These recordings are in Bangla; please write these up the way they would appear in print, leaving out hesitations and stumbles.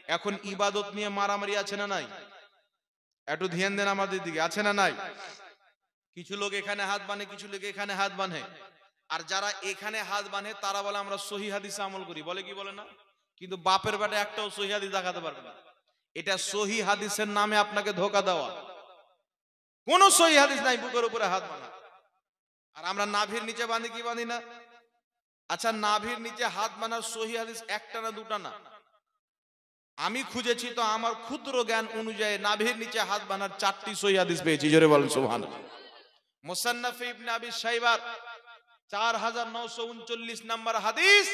এখন ইবাদত নিয়ে মারামারি আছে না নাই? একটু ধ্যান দেন আমাদের দিকে, আছে না নাই? কিছু লোক এখানে হাত বাঁধে, কিছু লোক এখানে হাত বাঁধে, আর যারা এখানে হাত বাঁধে তারা বলে আমরা সহি হাদিসে আমল করি, বলে কি বলে না? কিন্তু বাপের বেটা একটাও সহি হাদিস দেখাতে পারবে না। এটা সহি হাদিসের নামে আপনাকে ধোকা দেওয়া। কোন সহি হাদিস নাই বুকের উপরে হাত বাঁধা। আর আমরা নাভির নিচে বাঁধি কি বাঁধি না? আচ্ছা, নাভির নিচে হাত বাঁধার সহি হাদিস একটা না দুটা না, আমি খুঁজেছি তো আমার ক্ষুদ্র জ্ঞান অনুযায়ী নাভির নিচে হাত বাঁধার 4টি সহি হাদিস পেয়েছি। জোরে বলেন সুবহানাল্লাহ। মুসান্নাফ ইবনে আবি শাইবার 4939 নম্বর হাদিস,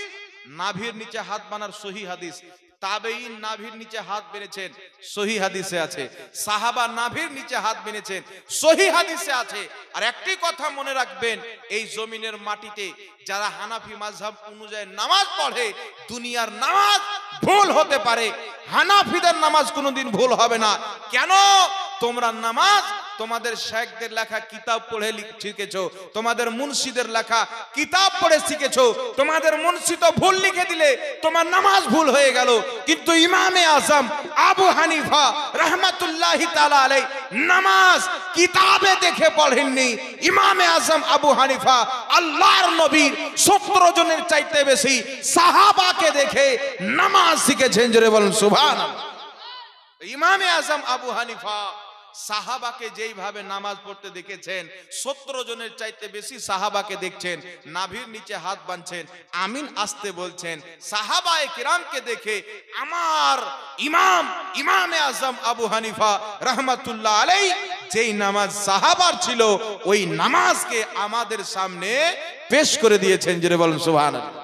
নাভির নিচে হাত বাঁধার সহি হাদিস। তাবেঈন নাভির নিচে হাত বেঁধেছেন, সহি হাদিসে আছে। সাহাবা নাভির নিচে হাত বেঁধেছেন, সহি হাদিসে আছে। আর একটি কথা মনে রাখবেন, এই জমিনের মাটিতে যারা হানাফি মাযহাব অনুযায়ী নামাজ পড়ে, দুনিয়ার নামাজ ভুল হতে পারে, হানাফিদের নামাজ কোনোদিন ভুল হবে না। কেন? তোমরা নামাজ তোমাদের শেখদের লেখা কিতাব পড়ে শিখেছো, তোমাদের মুন্সিদের লেখা কিতাব পড়ে শিখেছো। তোমাদের মুন্সি তো ভুল লিখে দিলে তোমার নামাজ ভুল হয়ে গেল। কিন্তু ইমামে আজম আবু হানিফা রাহমাতুল্লাহি তাআলা আলাইহি নামাজ কিতাবে দেখে পড়েননি। ইমামে আজম আবু হানিফা আল্লাহর নবীর 17 জনের চাইতে বেশি সাহাবাকে দেখে নামাজ শিখেছেন। জোরে বলেন সুবহানাল্লাহ। ইমামে আজম আবু হানিফা সাহাবাকে যেইভাবে নামাজ পড়তে দেখেছেন, 17 জনের চাইতে বেশি সাহাবাকে দেখছেন নাভির নিচে হাত বাঁধছেন, আমিন আসতে বলছেন। সাহাবায়ে কিরামকে দেখে আমার ইমামে আজম আবু হানিফা রাহমাতুল্লাহ আলাইহি যেই নামাজ সাহাবার ছিল, ওই নামাজকে আমাদের সামনে পেশ করে দিয়েছেন। জোরে বলেন সুবহানাল্লাহ।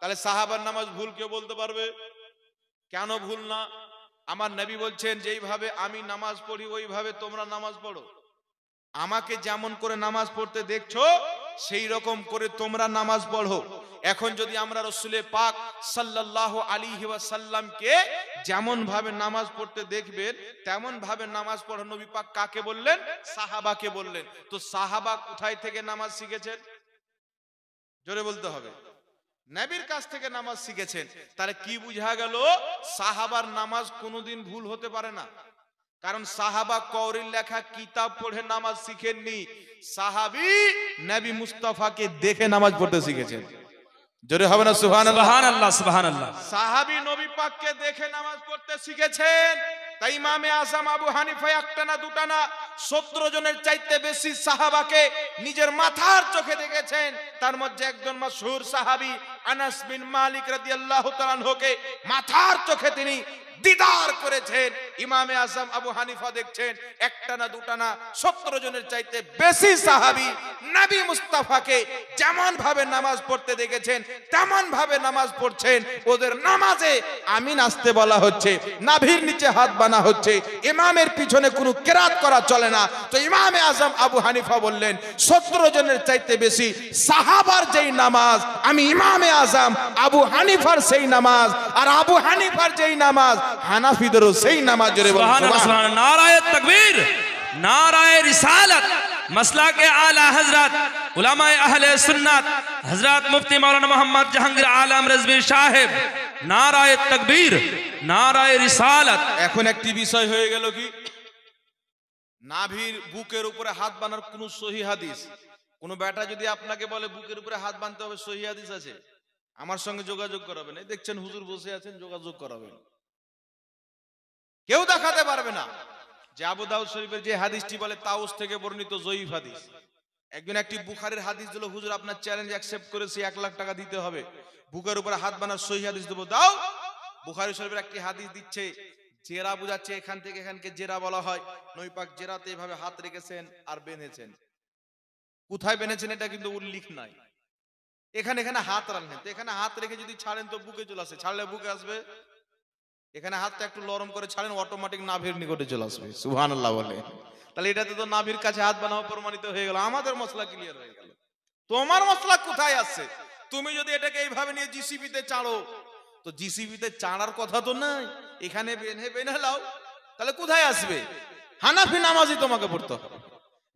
তাহলে সাহাবার নামাজ ভুল কেউ বলতে পারবে? কেন ভুল না? আমার নবী বলছেন, যেইভাবে আমি নামাজ পড়ি ওইভাবে তোমরা নামাজ পড়ো। আমাকে যেমন করে নামাজ পড়তে দেখছো সেই রকম করে তোমরা নামাজ পড়ো। এখন যদি আমরা রাসূলে পাক সাল্লাল্লাহু আলাইহি ওয়াসাল্লামকে যেমন ভাবে নামাজ পড়তে দেখবেন তেমন ভাবে নামাজ পড়া, নবী পাক কাকে বললেন? সাহাবাকে বললেন। তো সাহাবা কোথায় থেকে নামাজ শিখেছেন? জোরে বলতে হবে। নবীর কাছ থেকে নামাজ শিখেছেন। তাহলে কি বুঝা গেল? সাহাবার নামাজ কোনোদিন ভুল হতে পারে না। কারণ সাহাবা কওরির লেখা কিতাব পড়ে নামাজ শিখেননি, সাহাবী নবী মুস্তাফাকে দেখে নামাজ পড়তে শিখেছেন। জোরে হবে না সুবহানাল্লাহ? সুবহানাল্লাহ সুবহানাল্লাহ। সাহাবী নবী পাককে দেখে নামাজ পড়তে শিখেছেন। তাই ইমামে আজম আবু হানিফা একটা না দুটা না 17 জনের চাইতে বেশি সাহাবাকে নিজের মাথার চোখে দেখেছেন। তার মধ্যে একজন মাশহুর সাহাবী আনাস বিন মালিক রাদিয়াল্লাহু তাআলা আনহুকে মাথার চোখে তিনি দিদার করেছেন। ইমামে আজম আবু হানিফা দেখছেন একটা না দুটা না 17 জনের চাইতে বেশি সাহাবী নবী মুস্তাফাকে যেমন ভাবে নামাজ পড়তে দেখেছেন তেমন ভাবে নামাজ পড়ছেন। ওদের নামাজে আমিন আসতে বলা হচ্ছে, নাভির নিচে হাত বাঁধা হচ্ছে, ইমামের পিছনে কোনো কেরাত করা চলে না। তো ইমামে আজম আবু হানিফা বললেন 17 জনের চাইতে বেশি সাহাবার যেই নামাজ, আমি ইমামে আজম আবু হানিফার সেই নামাজ, আর আবু হানিফার যেই নামাজ হানাফিদেরও সেই নামাজ। জোরে বলুন সুবহানাল্লাহ। নারায়ে তাকবীর, নারায়ে রিসালাত, মাসলাকে আলা হযরত উলামায়ে আহলে সুন্নাত হযরত মুফতি মাওলানা মোহাম্মদ জাহাঙ্গীর আলম রিজভী সাহেব, নারায়ে তাকবীর, নারায়ে রিসালাত। এখন একটি বিষয় হয়ে গেল কি, নাভির বুকের উপরে হাত বাঁধার কোন সহি হাদিস, কোন বেটা যদি আপনাকে বলে বুকের উপরে হাত বাঁধতে হবে সহি হাদিস আছে, আমার সঙ্গে যোগাযোগ করাবেন। এই দেখছেন হুজুর বসে আছেন, যোগাযোগ করাবেন। কেউ দেখাতে পারবে না যে আবু দাউদ শরীফের যে হাদিসটি বলে তাউস থেকে বর্ণিত জয়ীফ হাদিস। একজন একটি বুখারীর হাদিস দিল, হুজুর আপনার চ্যালেঞ্জ অ্যাকসেপ্ট করেছি, 1 লাখ টাকা দিতে হবে, বুকের উপরে হাত বাঁধার সহি হাদিস দেবো, দাও। বুখারী শরীফের একটি হাদিস দিচ্ছে, জেরা বুঝাচ্ছে, এখান থেকে এখানকে জেরা বলা হয়। নবী পাক জেরাতে এভাবে হাত রেখেছেন আর বেঁধেছেন। কোথায় বেঁধেছেন এটা কিন্তু উল্লেখ নাই। এখানে হাত রাখেন, তো এখানে হাত রেখে যদি ছাড়েন তো বুকে চলে আসে, ছাড়লে বুকে আসবে। এখানে হাতটা একটু নরম করে ছাড়েন, অটোমেটিক নাভির নিকটে চলে আসবে। সুবহানাল্লাহ বলে। তাহলে এটাতে তো নাভির কাছে হাত বানানো প্রমাণিত হয়ে গেল, আমাদের মশলা ক্লিয়ার হয়ে গেল। তোমার মশলা কোথায় আসছে? তুমি যদি এটাকে এইভাবে নিয়ে জিসিবিতে চাড়ো, তো জিসিবিতে চাড়ার কথা তো নাই, এখানে বেঁধে লাও, তাহলে কোথায় আসবে? হানাফি নামাজই তোমাকে পড়তে হবে,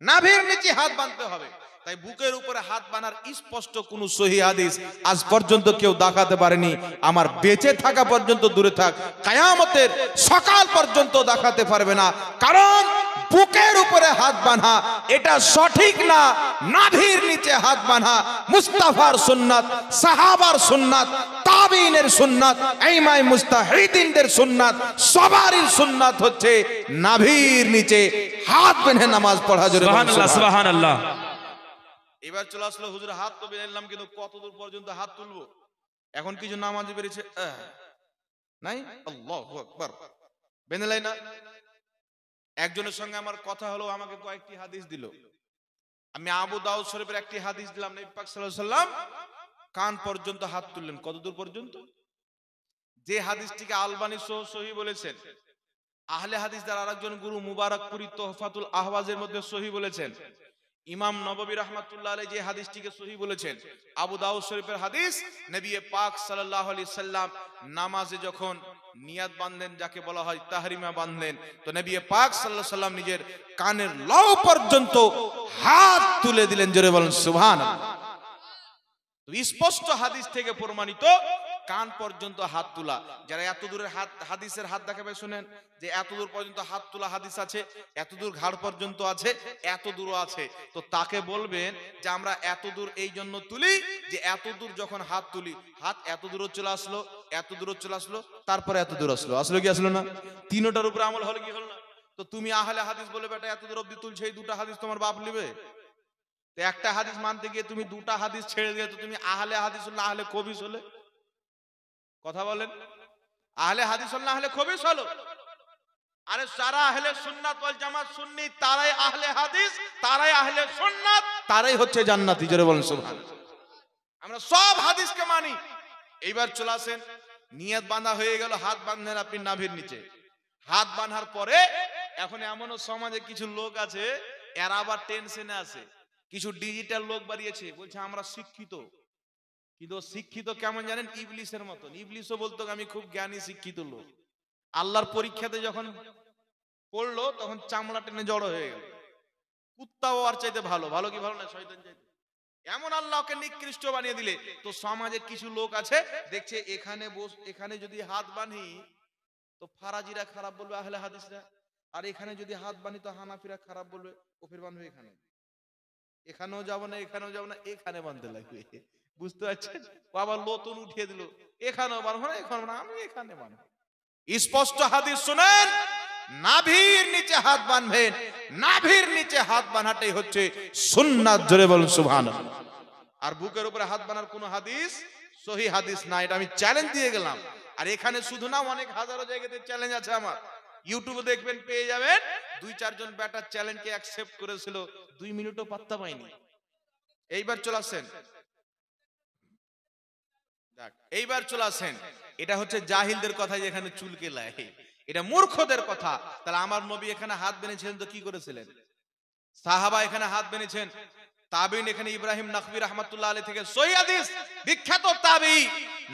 নাভির নিচে হাত বাঁধতে হবে। তাই বুকের উপরে হাত বানার স্পষ্ট কোন সহিহ হাদিস আজ পর্যন্ত কেউ দেখাতে পারেনি। আমার বেঁচে থাকা পর্যন্ত দূরে থাক, কিয়ামতের সকাল পর্যন্ত দেখাতে পারবে না। কারণ বুকের উপরে হাত বাঁধা এটা সঠিক না। নাভির নিচে হাত বাঁধা মুস্তাফার সুন্নাত, সাহাবার সুন্নাত, তাবিইনের সুন্নাত, আইমায়ে মুস্তাহিদিনদের সুন্নাত, সবারই সুন্নাত হচ্ছে নাভির নিচে হাত বেঁধে নামাজ পড়া। জোরে বলুন সুবহানাল্লাহ, সুবহানাল্লাহ। এবার চলে আসলো হুজুর হাত তো বেঁধলাম, কিন্তু কত দূর পর্যন্ত হাত তুলবো? এখন কিছু নামাজি বেরিয়েছে নাই, আল্লাহু আকবার, বেঁধেলাই না। একজনের সঙ্গে আমার কথা হলো, আমাকে কয়েকটি হাদিস দিল। আমি আবু দাউদ শরীফের একটি হাদিস দিলাম, নবী পাক সাল্লাল্লাহু আলাইহি সাল্লাম কান পর্যন্ত হাত তুললেন। কত দূর পর্যন্ত? যে হাদিসটিকে আলবানী সহিহ বলেছেন, আহলে হাদিস দ্বারা আরেকজন গুরু মুবারাকপুরি তোহফাতুল আহওয়াজের মধ্যে সহিহ বলেছেন। ইমাম নববী রাহমাতুল্লাহ আলাইহি যে হাদিসটিকে সহিহ বলেছেন, আবু দাউদ শরীফের হাদিস। নবী পাক সাল্লাল্লাহু আলাইহি সাল্লাম নামাজে যখন নিয়াত বাঁধলেন, যাকে বলা হয় তাহরিমা বাঁধলেন, তো নবী পাক সাল্লাল্লাহু আলাইহি সাল্লাম নিজের কানের লও পর্যন্ত হাত তুলে দিলেন। জোরে বলেন সুবহানাল্লাহ। তো স্পষ্ট হাদিস থেকে প্রমাণিত কান পর্যন্ত হাত তোলা। যারা এত দূরের হাদিসের হাত দেখাবে, শুনেন যে এত দূর পর্যন্ত হাত তোলা হাদিস আছে, এত দূর ঘাড় পর্যন্ত আছে, এত দূরও আছে, তো তাকে বলবেন যে আমরা এত দূর এই জন্য তুলি যে এত দূর যখন হাত তুলি, হাত এত দূর চলে আসলো, এত দূর চলে আসলো, তারপরে এত দূর আসলো, আসলো কি আসলো না? তিনটার উপরে আমল হলো কি হলো না? তো তুমি আহলে হাদিস বলে বেটা এত দূর অব্দি তুলছে, এই দুটো হাদিস তোমার বাপ নেবে? তো একটা হাদিস মানতে গিয়ে তুমি দুটা হাদিস ছেড়ে দিয়ে তো তুমি আহলে হাদিস না আহলে খবিস হলে? কথা বলেন, আহলে হাদিস না আহলে খবিস হলো? আরে সারা আহলে সুন্নাত ওয়াল জামাত সুন্নি, তারাই আহলে হাদিস, তারাই আহলে সুন্নাত, তারাই হচ্ছে জান্নাতি। জোরে বলেন সুবহানাল্লাহ। আমরা সব হাদিসকে মানি। এইবার চলে আসেন, নিয়ত বাঁধা হয়ে গেল, হাত বাঁধলেন আপনি নাভির নিচে। হাত বাঁধার পরে এখন এমনও সমাজে কিছু লোক আছে, এরা আবার টেনশনে আছে। কিছু ডিজিটাল লোক বাড়িয়েছে, বলছে আমরা শিক্ষিত। কিন্তু শিক্ষিত কেমন জানেন? ইবলিসের মতন। ইবলিসও বলতো আমি খুব জ্ঞানী শিক্ষিত লোক। আল্লাহর পরীক্ষাতে যখন পড়লো তখন চামড়া টেনে জড়ো হয়ে গেল। কুত্তাও আর চাইতে ভালো, ভালো কি ভালো না শয়তান চাইতে। এমন আল্লাহকে নিকৃষ্ট বানিয়ে দিলে। তো সমাজে কিছু লোক আছে দেখছে এখানে যদি হাত বাঁধি তো ফারাজিরা খারাপ বলবে, আহলে হাদিসরা। আর এখানে যদি হাত বাঁধি তো হানাফিরা খারাপ বলবে, ও ফের বাঁধবে এখানে। এখানেও যাবো না, এখানেও যাবো না, এখানে বাঁধতে লাগবে। বুঝতে পারছেন? বাবা নতুন উঠিয়ে দিল, এখানেও বাঁধবো না, এখানে না, আমি এখানে বাঁধবো। স্পষ্ট হাদিস শুনেন, নাভির নিচে হাত বাঁধবেন। নাভির নিচে হাত বাঁধাটাই হচ্ছে সুন্নাত। জোরে বলুন সুবহানাল্লাহ। আর বুকের উপরে হাত বাঁধার কোন হাদিস সহিহ হাদিস না, এটা আমি চ্যালেঞ্জ দিয়ে গেলাম। আর এখানে শুধু না, অনেক হাজারো জায়গাতে চ্যালেঞ্জ আছে আমার। ইউটিউবে দেখবেন, পেয়ে যাবেন। 2-4 জন ব্যাটার চ্যালেঞ্জকে অ্যাকসেপ্ট করেছিল, 2 মিনিটও পাত্তা পাইনি। এইবার চলে আসেন, এইবার চলে আসেন, এটা হচ্ছে জাহিলদের কথা, যেখানে চুলকে লাই, এটা মূর্খদের কথা। তাহলে আমার নবী এখানে হাত বেঁধেছিলেন তো কি করেছিলেন? সাহাবা এখানে হাত বেঁধেছেন, তাবিঈন এখানে ইব্রাহিম নাখবী রাহমাতুল্লাহ আলাইহি থেকে সহিহ হাদিস, বিখ্যাত তাবিঈ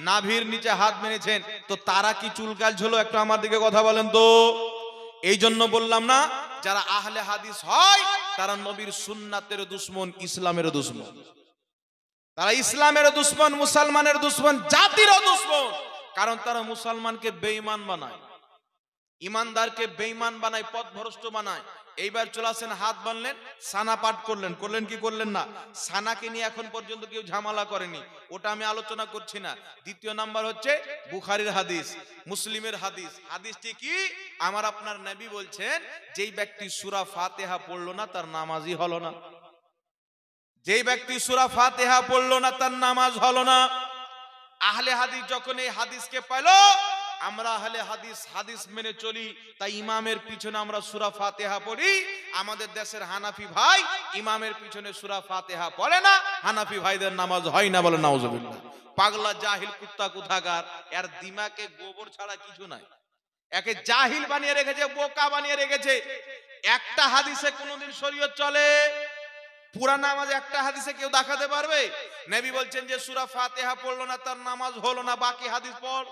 নাভির নিচে হাত বেঁধেছেন। তো তারা কি চুলকাল ছিল? একটু আমার দিকে কথা বলেন তো। এই জন্য বললাম না, যারা আহলে হাদিস হয় তারা নবীর সুন্নাতের দুশমন, ইসলামের দুশমন। তারা ইসলামের দুশমন, মুসলমানের দুশমন, জাতির দুশমন। কারণ তারা মুসলমানকে বেঈমান বানায়, ইমানদারকে বেঈমান বানায়, পথভ্রষ্ট বানায়। এইবার চলে আসেন, হাত বানলেন, সানা পাঠ করলেন, করলেন কি করলেন না? সানাকে নিয়ে এখন পর্যন্ত কেউ ঝামেলা করেনি, ওটা আমি আলোচনা করছি না। দ্বিতীয় নাম্বার হচ্ছে বুখারীর হাদিস, মুসলিমের হাদিস। হাদিসটি কি? আমার আপনার নবী বলছেন, যেই ব্যক্তি সূরা ফাতিহা পড়লো না তার নামাজই হলো না। যেই ব্যক্তি সূরা ফাতিহা পড়লো না তার নামাজ হলো না। আহলে হাদিস যখন এই হাদিসকে পাইলো, আমরা আহলে হাদিস হাদিস মেনে চলি, তাই ইমামের পিছনে আমরা সূরা ফাতিহা পড়ি। আমাদের দেশের হানাফি ভাই ইমামের পিছনে সূরা ফাতিহা পড়ে না, হানাফি ভাইদের নামাজ হয় না, বলে নাউজুবিল্লাহ। পাগলা জাহিল কুত্তা কোথাকার, এর দিমাগে গোবর ছাড়া কিছু নাই। একে জাহিল বানিয়ে রেখেছে, বোকা বানিয়ে রেখেছে। একটা হাদিসে কোনোদিন শরীয়ত চলে? পুরা নামাজ একটা হাদিসে কেউ দেখাতে পারবে? নবী বলছেন যে সূরা ফাতিহা পড়লো না তার নামাজ হলো না, বাকি হাদিস পড়।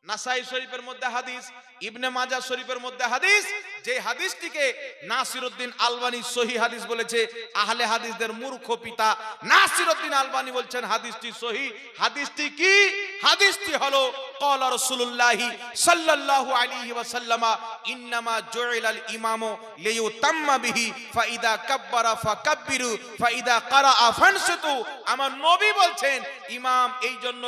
নাসাই শরীফের মধ্যে হাদিস, ইবনে মাজাহ শরীফের মধ্যে হাদিস, যে হাদিসটিকে নাসিরউদ্দিন আলবানী সহিহ হাদিস বলেছে। আহলে হাদিসদের মূর্খ পিতা নাসিরউদ্দিন আলবানী বলছেন হাদিসটি সহিহ। হাদিসটি কি? হাদিসটি হলো ক্বালা রাসূলুল্লাহ সাল্লাল্লাহু আলাইহি ওয়াসাল্লাম ইন্নামা জুইলাল ইমামু লিইউতাম্মা বিহি ফাইদা কাব্বারা ফাকাব্বিরু ফাইদা ক্বারাআ ফানসিতু। আমার নবী বলছেন ইমাম এই জন্য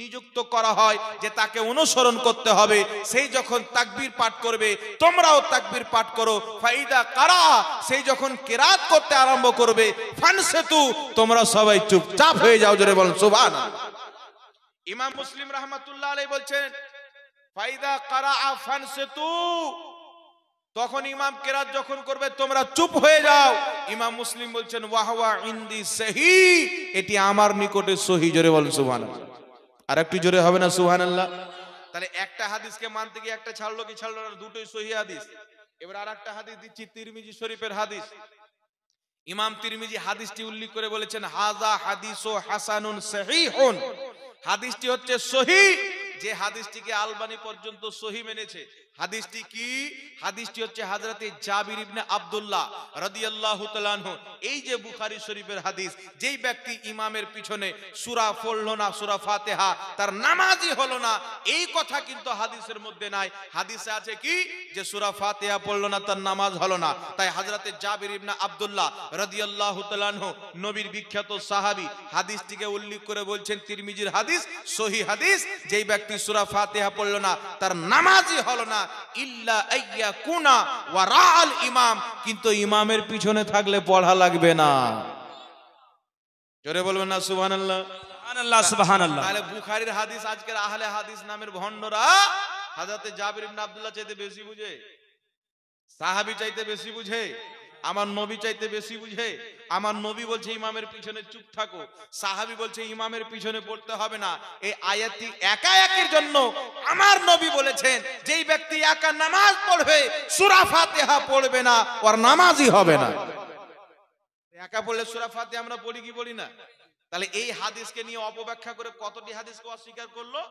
নিযুক্ত করা হয় যে তাকে অনুসরণ করতে হবে। সেই যখন তাকবীর পাঠ করবে তোমরাও তাকবীর পাঠ করো। ফাইদা ক্বারাআ, সেই যখন কিরাত করতে আরম্ভ করবে ফানসিতু, তোমরা সবাই চুপচাপ হয়ে যাও। জোরে বলুন সুবহানাল্লাহ। ইমাম মুসলিম রাহমাতুল্লাহ আলাইহি বলছেন ফাইদা ক্বারাআ ফানসিতু, তখন ইমাম কিরাত যখন করবে তোমরা চুপ হয়ে যাও। ইমাম মুসলিম বলছেন ওয়াহওয়া ইনদি সহিহ, এটি আমার নিকটে সহিহ। জোরে বলুন সুবহানাল্লাহ। আর একটু জোরে হবে না সুবহানাল্লাহ? তাহলে একটা হাদিসকে মানতে গিয়ে একটা ছাড়লো কি ছাড়লো না? দুটোই সহিহ হাদিস। এবার আরেকটা হাদিস দিচ্ছি, তিরমিজি শরীফের হাদিস। ইমাম তিরমিজি হাদিসটি উল্লেখ করে বলেছেন হাযা হাদিসু হাসানুন সহিহুন, হাদিসটি হচ্ছে সহিহ। যে হাদিসটিকে আলবানী পর্যন্ত সহিহ মেনেছে। হাদিসটি কি? হাদিসটি হচ্ছে হযরতে জাবির ইবনে আব্দুল্লাহ রাদিয়াল্লাহু তাআলা আনহু। এই যে বুখারী শরীফের হাদিস, যেই ব্যক্তি ইমামের পিছনে সূরা পড়লো না, সূরা ফাতিহা, তার নামাজই হলো না, এই কথা কিন্তু হাদিসের মধ্যে নাই। হাদিসে আছে কি? যে সূরা ফাতিহা পড়লো না তার নামাজ হলো না। তাই হযরতে জাবির ইবনে আব্দুল্লাহ রাদিয়াল্লাহু তাআলা আনহু নবীর বিখ্যাত সাহাবী, হাদিসটিকে উল্লেখ করে বলছেন তিরমিজির হাদিস, সহিহ হাদিস, যেই ব্যক্তি সূরা ফাতিহা পড়লো না তার নামাজই হলো না, ইল্লা আইয়াকুনা ওয়ারাআল ইমাম, কিন্তু ইমামের পিছনে থাকলে পড়া লাগবে না। জোরে বলবেন না সুবহানাল্লাহ? সুবহানাল্লাহ, সুবহানাল্লাহ। তাহলে বুখারীর হাদিস আজকের আহলে হাদিস নামের ভণ্ডরা হযরতে জাবির ইবনে আব্দুল্লাহ চাইতে বেশি বুঝে, সাহাবী চাইতে বেশি বুঝে, আমার নবী চাইতে বেশি বুঝে। আমার নবী বলছে ইমামের পিছনে চুপ থাকো, সাহাবী বলছে ইমামের পিছনে পড়তে হবে না। এই আয়াতটি একা একের জন্য আমার নবী বলেছেন যেই ব্যক্তি একা নামাজ পড়বে সূরা ফাতিহা পড়বে না, ওর নামাজই হবে না। একা পড়লে সূরা ফাতিহা আমরা পড়ি কি পড়ি না? তাহলে এই হাদিসকে নিয়ে অপব্যাখ্যা করে কতটি হাদিসকে অস্বীকার করলো?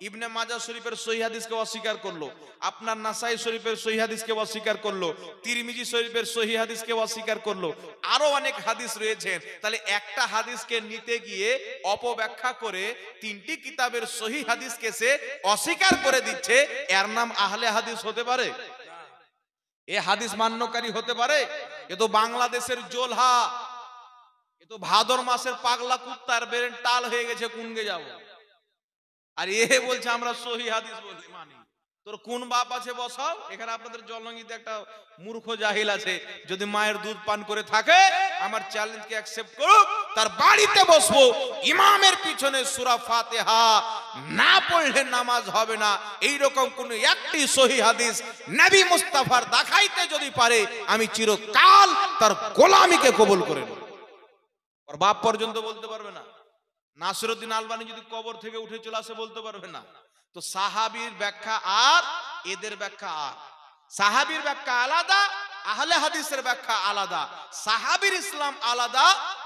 ইবনে মাজাহ শরীফের সহিহ হাদিসকে অস্বীকার করলো, আপনার নাসাই শরীফের সহিহ হাদিসকে অস্বীকার করলো, তিরমিজি শরীফের সহিহ হাদিসকে অস্বীকার করলো, আরো অনেক হাদিস রয়েছে। তাহলে একটা হাদিসকে নিতে গিয়ে অপব্যাখ্যা করে তিনটি কিতাবের সহিহ হাদিসকে সে অস্বীকার করে দিচ্ছে। এর নাম আহলে হাদিস হতে পারে? এ হাদিস মান্যকারী হতে পারে? এ তো বাংলাদেশের জোলহা, এ তো ভাদর মাসের পাগলা কুত্তার বেরেন টাল হয়ে গেছে কুনগে যাব। আর এ বলছে আমরা সহিহ হাদিস বলি মানি। তোর কোন বাপ আছে বসাও এখানে? আপনাদের জলঙ্গিতে একটা মূর্খ জাহিল আছে, যদি মায়ের দুধ পান করে থাকে আমার চ্যালেঞ্জকে অ্যাকসেপ্ট করুক, তার বাড়িতে বসবো, ইমামের পিছনে সূরা ফাতিহা না পড়লে নামাজ হবে না, এইরকম কোন একটি সহিহ হাদিস নবী মুস্তাফার দেখাইতে যদি পারে আমি চিরকাল তার গোলামিকে কবুল করে নেব। ওর বাপ পর্যন্ত বলতে পারবে না। নাসিরউদ্দিন আলবানী যদি কবর থেকে উঠে চলে আসে বলতে পারবে না। তো সাহাবীর ব্যাখ্যা আর এদের ব্যাখ্যা আর, সাহাবীর ব্যাখ্যা আলাদা, আহলে হাদিসের ব্যাখ্যা আলাদা। সাহাবীর ইসলাম আলাদা,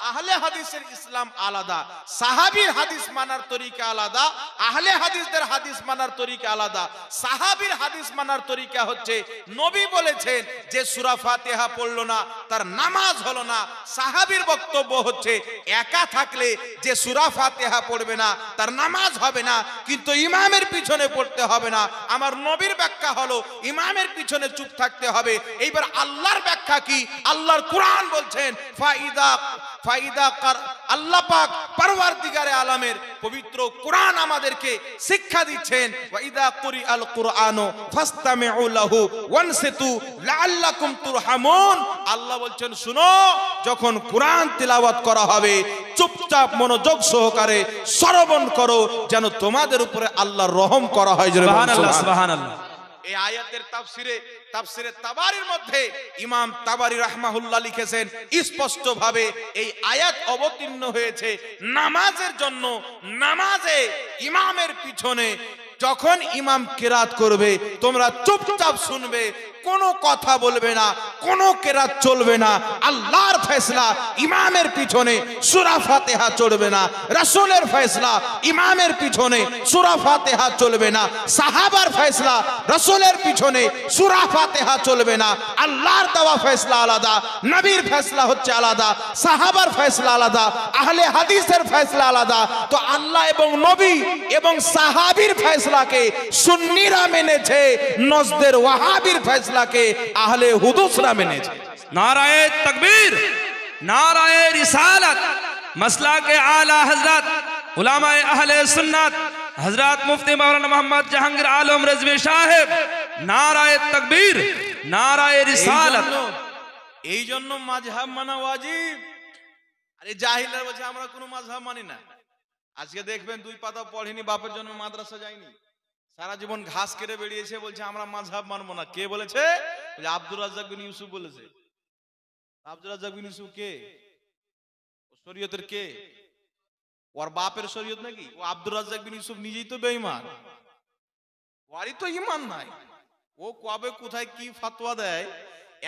আহলে হাদিসের ইসলাম আলাদা। সাহাবীর হাদিস মানার তরিকা আলাদা, আহলে হাদিসদের হাদিস মানার তরিকা আলাদা। সাহাবীর হাদিস মানার তরিকা হচ্ছে নবী বলেছেন যে সূরা ফাতিহা পড়লো না তার নামাজ হলো না। সাহাবীর বক্তব্য হচ্ছে একা থাকলে যে সূরা ফাতিহা পড়বে না তার নামাজ হবে না, কিন্তু ইমামের পিছনে পড়তে হবে না। আমার নবীর ব্যাখ্যা হলো ইমামের পিছনে চুপ থাকতে হবে। এইবার আল্লাহর ব্যাখ্যা কি? আল্লাহর কোরআন বলছেন আল্লাহ পাক পরওয়ারদিগারে আলমের পবিত্র কোরআন আমাদেরকে শিক্ষা দিচ্ছেন ওয়াইদা কুরিআল কুরআনু ফাসতামিউ লাহু ওয়ানসিতু লাআল্লাকুম তুরহামুন। আল্লাহ বলছেন শুনো, যখন কোরআন তিলাওয়াত করা হবে চুপচাপ মনোযোগ সহকারে শ্রবণ করো, যেন তোমাদের উপরে আল্লাহর রহম করা হয়। সুবহানাল্লাহ, সুবহানাল্লাহ। এই আয়াতের তাফসিরে তাবারির মধ্যে ইমাম তাবারি রাহমাহুল্লাহ লিখেছেন স্পষ্ট ভাবে এই আয়াত অবতীর্ণ হয়েছে নামাজের জন্য। নামাজে ইমামের পিছনে যখন ইমাম কিরাত করবে তোমরা চুপচাপ শুনবে, কোনো কথা বলবে না, কোনো কেরাত চলবে না। আল্লাহর ফয়সালা ইমামের পিছনে সূরা ফাতিহা চলবে না। রাসূলের ফয়সালা ইমামের পিছনে সূরা ফাতিহা চলবে না। সাহাবার ফয়সালা রাসূলের পিছনে সূরা ফাতিহা চলবে না। আল্লাহর দেওয়া ফয়সালা আলাদা, নবীর ফয়সালা হচ্ছে আলাদা, সাহাবার ফয়সালা আলাদা, আহলে হাদিসের ফয়সালা আলাদা। তো আল্লাহ এবং নবী এবং সাহাবীর ফয়সালাকে সুন্নিরা মেনেছে, নজদের ওয়াহাবীর ফয়সালাকে আহলে হুদুসরা মেনেছে। नाराए तकबीर, नाराए रिसालत, मसला के आला हजरत उलामाए अहले सुन्नत हजरत मुफ्ती मौलाना मोहम्मद जहांगीर आलम रिजवी साहेब, नाराए तकबीर, नाराए रिसालत। এই জন্য মাযহাব মানা ওয়াজিব। আরে জাহিলরা বলছে আমরা কোনো মাযহাব মানি না। আজকে দেখবেন দুই পাতা পড়েনি, বাপের জন্য মাদ্রাসা যায়নি, সারা জীবন ঘাস কেটে বেরিয়েছে, বলছে আমরা মাযহাব মানবো না। কে বলেছে? আব্দুর রাজ্জাক বিন ইউসুফ বলেছে। আব্দুর রাজ্জাক বিন ইউসুফ কে? ও শরীয়তের কে? ওর বাপের শরীয়ত নাকি? ও আব্দুর রাজ্জাক বিন ইউসুফ নিজেই তো বেঈমান, ওরই তো ঈমান নাই। ও কবে কোথায় কি ফতোয়া দেয়।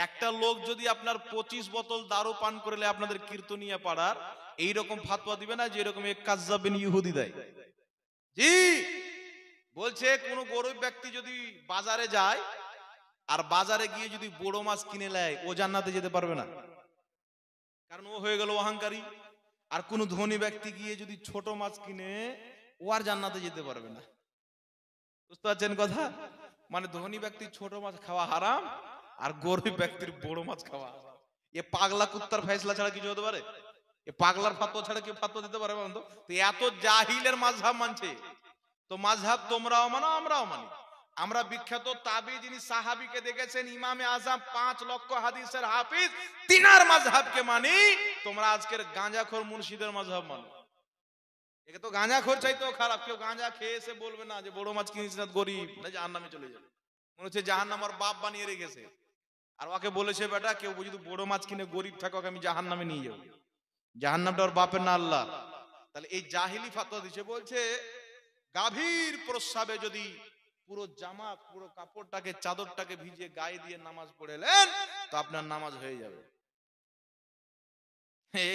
একটা লোক যদি আপনার 25 বোতল দারু পান করলে আপনাদের কীর্তনিয়া পাড়ার এইরকম ফতোয়া দিবে না, যে এরকম এক কাজ্জাব বিন ইহুদি দেয়। জি বলছে কোন গরিব ব্যক্তি যদি বাজারে যায় আর বাজারে গিয়ে যদি বড় মাছ কিনে নেয়, ও জান্নাতে যেতে পারবে না, কারণ ও হয়ে গেল অহংকারী। আর কোন ধনী ব্যক্তি গিয়ে যদি ছোট মাছ কিনে, ও আর জান্নাতে যেতে পারবে না। বুঝতে পারছেন কথা? মানে ধনী ব্যক্তি ছোট মাছ খাওয়া হারাম, আর গরিব ব্যক্তির বড় মাছ খাওয়া হারাম। এ পাগলা কুত্তার ফয়সালা ছাড়া কিছু হতে পারে? এ পাগলার ফতোয়া ছাড়া কেউ ফতোয়া দিতে পারে? বন্ধু, তো এত জাহিলের মাযহাব মানছে। তো মাযহাব তোমরাও মানো, আমরাও মানি। আমরা বিখ্যাত তাবি যিনি সাহাবীকে দেখেছেন, ইমামে আযম 5 লক্ষ হাদিসের হাফিজ, তিনার মাযহাবকে মানি। তোমরা আজকের গাঁজাখোর মুর্শিদের মাযহাব মানো। একে তো গাঁজাখোর চাইতেও খারাপ। কেউ গাঁজা খেয়ে এসে বলবে না যে বড় মাছ কিনেছিস না, গরিব না, জাহান্নামে চলে যাবে। মনে হচ্ছে জাহান্নাম আর বাপ বানিয়ে রেখেছে। আর ওকে বলেছে বেটা কেউ যদি বড় মাছ কিনে গরিব থাকে, ওকে আমি জাহান্নামে নিয়ে যাবো। জাহান্নামটা ওর বাপের না আল্লাহ। তাহলে এই জাহিলি ফতোয়া দিচ্ছে। বলছে গাভীর প্রস্রাবে যদি পুরো জামা, পুরো কাপড়টাকে, চাদরটাকে ভিজিয়ে গায়ে দিয়ে নামাজ পড়েলেন, তো আপনার নামাজ হয়ে যাবে।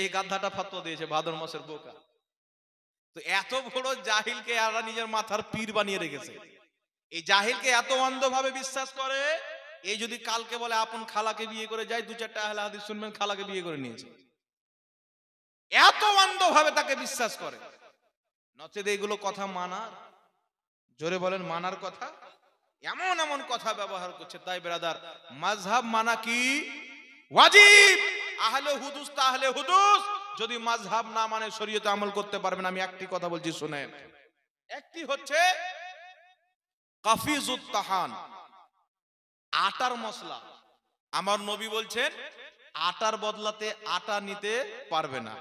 এই গাধাটা ফতোয়া দিয়েছে, ভাদর মাসের বোকা। তো এত বড় জাহিলকে আল্লাহ নিজের মাথার পীর বানিয়ে রেখেছে। এই জাহিলকে এত অন্ধভাবে বিশ্বাস করে, এই যদি কালকে বলে আপন খালাকে বিয়ে করে যায়, 2-4টা আহলে হাদিস শুনবেন খালাকে বিয়ে করে নিয়েছে। এত অন্ধভাবে তাকে বিশ্বাস করে। নচেত এইগুলো কথা মানার, জোরে বলেন মানার কথা, এমন এমন কথা ব্যবহার করছে। তাই ব্রাদার, মাযহাব মানা কি ওয়াজিব। আহলে হুদুস তা আহলে হুদুস, যদি মাযহাব না মানে শরীয়তে আমল করতে পারবেন। আমি একটি কথা বলছি শুনেন। একটি হচ্ছে কাফিজুত তাহান, আটার মশলা। আমার নবী বলছেন আটার বদলাতে আটা নিতে পারবে না।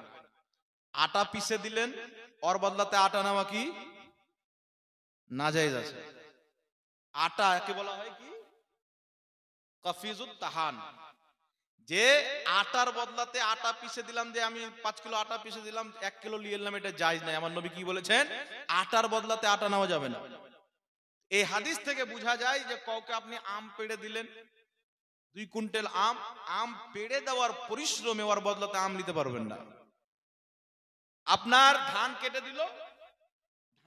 আটা পিষে দিলেন, ওর বদলাতে আটা নেওয়া কি নাজায়েজ আছে। আটা কে বলা হয় কি? কাফিজুত তাহান। যে আটার বদলাতে আটা পিষে দিলাম, যে আমি 5 কিলো আটা পিষে দিলাম, 1 কিলো নিয়ে এলাম, এটা জায়েজ নাই। আমার নবী কি বলেছেন? আটার বদলাতে আটা নেওয়া যাবে না। এই হাদিস থেকে বোঝা যায় যে কাউকে আপনি আম পেড়ে দিলেন, 2 কুইন্টাল আম পেড়ে দেওয়ার পরিশ্রমে ওর বদলাতে আম নিতে পারবেন না। আপনার ধান কেটে দিল,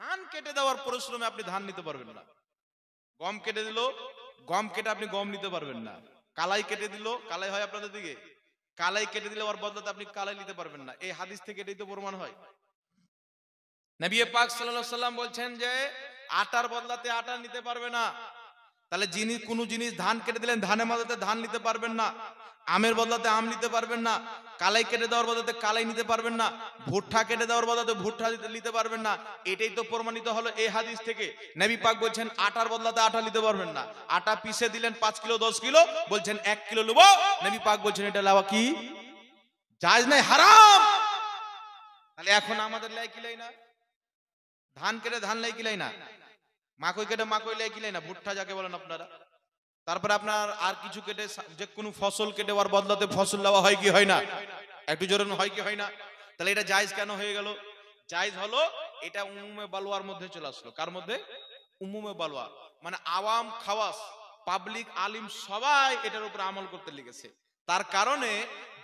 ধান কেটে দেওয়ার পরিশ্রমে আপনি ধান নিতে পারবেন না। গম কেটে দিল, গম কেটে আপনি গম নিতে পারবেন না। কালাই কেটে দিল, কালাই হয় আপনাদের দিকে, কালাই কেটে দিলে ওর বদলাতে আপনি কালাই নিতে পারবেন না। এই হাদিস থেকে এটাই তো প্রমাণ হয়। নবী পাক সাল্লাল্লাহু আলাইহি সাল্লাম বলছেন যে আটার বদলাতে আটা নিতে পারবে না। তাহলে যিনি কোনো জিনিস ধান কেটে দিলেন, ধানের বদলাতে ধান নিতে পারবেন না, আমের বদলাতে আম নিতে পারবেন না, কালাই কেটে দেওয়ার বদলাতে কালাই নিতে পারবেন না, ভুট্টা কেটে দেওয়ার বদলাতে ভুট্টা নিতে পারবেন না। এটাই তো প্রমাণিত হলো এই হাদিস থেকে। নবী পাক বলছেন আটার বদলাতে আটা নিতে পারবেন না। আটা পিষে দিলেন 5 কিলো 10 কিলো, বলছেন 1 কিলো নেবো। নবী পাক বলছেন এটা লাওয়া কি জায়েজ নাই, হারাম। তাহলে এখন আমাদের লাই কিলাই না, ধান কেটে ধান লাই কিলাই না, মাকই কেটে মাকই লাই কিলাই না, ভুট্টা যাকে বলেন আপনারা। তারপরে আপনার আর কিছু কেটে, যে কোনো ফসল কেটে ওর বদলাতে ফসল দেওয়া হয় কি হয় না? একটু জোরে হয় কি হয় না? তাহলে এটা জায়েজ কেন হয়ে গেল? জায়েজ হলো এটা উমুমে বালওয়ার মধ্যে চলে আসলো। কার মধ্যে? উমুমে বালওয়া, মানে আওয়াম খাওয়াস, পাবলিক আলিম সবাই এটার উপর আমল করতে লেগেছে। তার কারণে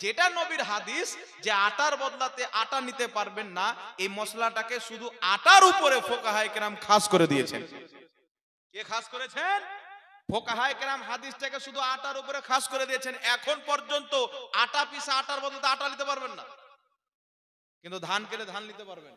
যেটা নবীর হাদিস যে আটার বদলাতে আটা নিতে পারবেন না, এই মশলাটাকে শুধু আটার উপরে ফুকাহায়ে কেরাম খাস করে দিয়েছেন। কে খাস করেছেন? ফুকাহায়ে কেরাম হাদিসটাকে শুধু আটার উপরে খাস করে দিয়েছেন। এখন পর্যন্ত আটা পিসা আটার বদলাতে আটা নিতে পারবেন না, কিন্তু ধান কেটে ধান নিতে পারবেন,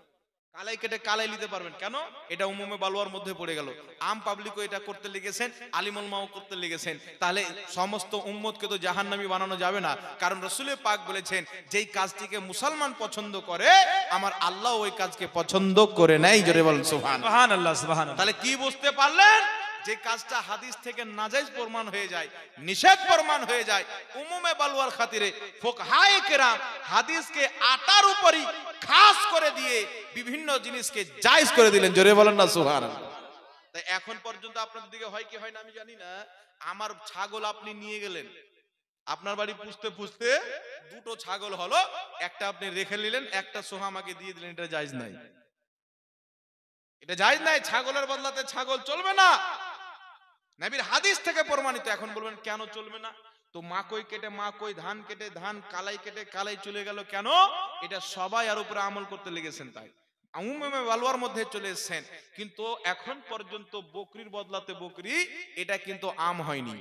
কালাই কেটে কালাই নিতে পারবেন। কেন? এটা উমুমে বালুয়ার মধ্যে পড়ে গেল। আম পাবলিকও এটা করতে লেগেছেন, আলিমুল মাও করতে লেগেছেন। তাহলে সমস্ত উম্মতকে তো জাহান্নামী বানানো যাবে না, কারণ রাসূল পাক বলেছেন যেই কাজটিকে মুসলমান পছন্দ করে আমার আল্লাহ ওই কাজকে পছন্দ করে নেয়। জোরে বলেন সুবহানাল্লাহ। সুবহানাল্লাহ সুবহানাল্লাহ। তাহলে কি বুঝতে পারলেন? যে কাজটা হাদিস থেকে নাজায়েজ প্রমাণ হয়ে যায়, নিষেধ প্রমাণ হয়ে যায়, উমুমে বালওয়ার খাতিরে ফুকাহায়ে কেরাম হাদিসকে আটার উপরই খাস করে দিয়ে বিভিন্ন জিনিসকে জায়েজ করে দিলেন। জোরে বলেন না সুবহানাল্লাহ। তাই এখন পর্যন্ত আপনাদের দিকে হয় কি হয় না আমি জানি না, আমার ছাগল আপনি নিয়ে গেলেন, আপনার বাড়ি পুষতে পুষতে দুটো ছাগল হলো, একটা আপনি রেখে নিলেন, একটা সোহা আমাকে দিয়ে দিলেন, এটা জায়েজ নাই। এটা জায়েজ নাই। ছাগলের বদলাতে ছাগল চলবে না, নবীর হাদিস থেকে প্রমাণিত। এখন বলবেন কেন চলবে না? তো মাকই কেটে মাকই, ধান কেটে ধান, কালাই কেটে কালাই চলে গেল কেন? এটা সবাই আর উপরে আমল করতে লেগেছেন, তাই উমুমে বালওয়ার মধ্যে চলে এসেছেন। কিন্তু এখন পর্যন্ত বকরির বদলাতে বকরি এটা কিন্তু আম হয়নি,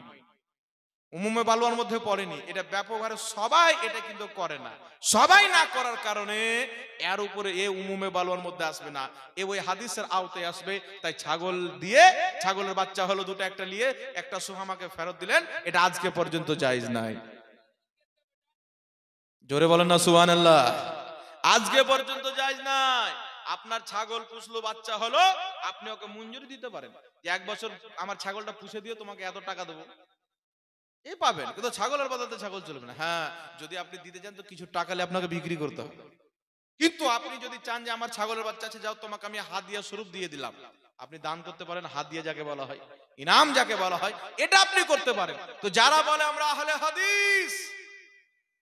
উমুমে বালওয়ার মধ্যে পড়েনি। এটা ব্যাপক হারে সবাই এটা কিন্তু করে না। সবাই না করার কারণে এর উপরে এ উমুমে বালওয়ার মধ্যে আসবে না, এ ওই হাদিসের আওতায় আসবে। তাই ছাগল দিয়ে, ছাগলের বাচ্চা হলো দুটো, একটা নিয়ে একটা সুহামাকে ফেরত দিলেন, এটা আজকে পর্যন্ত জায়েজ নাই। জোরে বলেন না সুবহানাল্লাহ। আজকে পর্যন্ত জায়েজ নাই। আপনার ছাগল পুষলো, বাচ্চা হলো, আপনি ওকে মঞ্জুরি দিতে পারেন যে 1 বছর আমার ছাগলটা পুষে দিও, তোমাকে এত টাকা দেবো, এই পাবেন। কিন্তু ছাগলের বদলে ছাগল চলবে না। হ্যাঁ, যদি আপনি দিতে চান তো কিছু টাকা নিয়ে আপনাকে বিক্রি করতে হবে। কিন্তু আপনি যদি চান যে আমার ছাগলের বাচ্চা আছে, যাও তোমাকে আমি হাদিয়া স্বরূপ দিয়ে দিলাম, আপনি দান করতে পারেন। হাদিয়া যাকে বলা হয়, ইনাম যাকে বলা হয়, এটা আপনি করতে পারেন। তো যারা বলে আমরা আহলে হাদিস,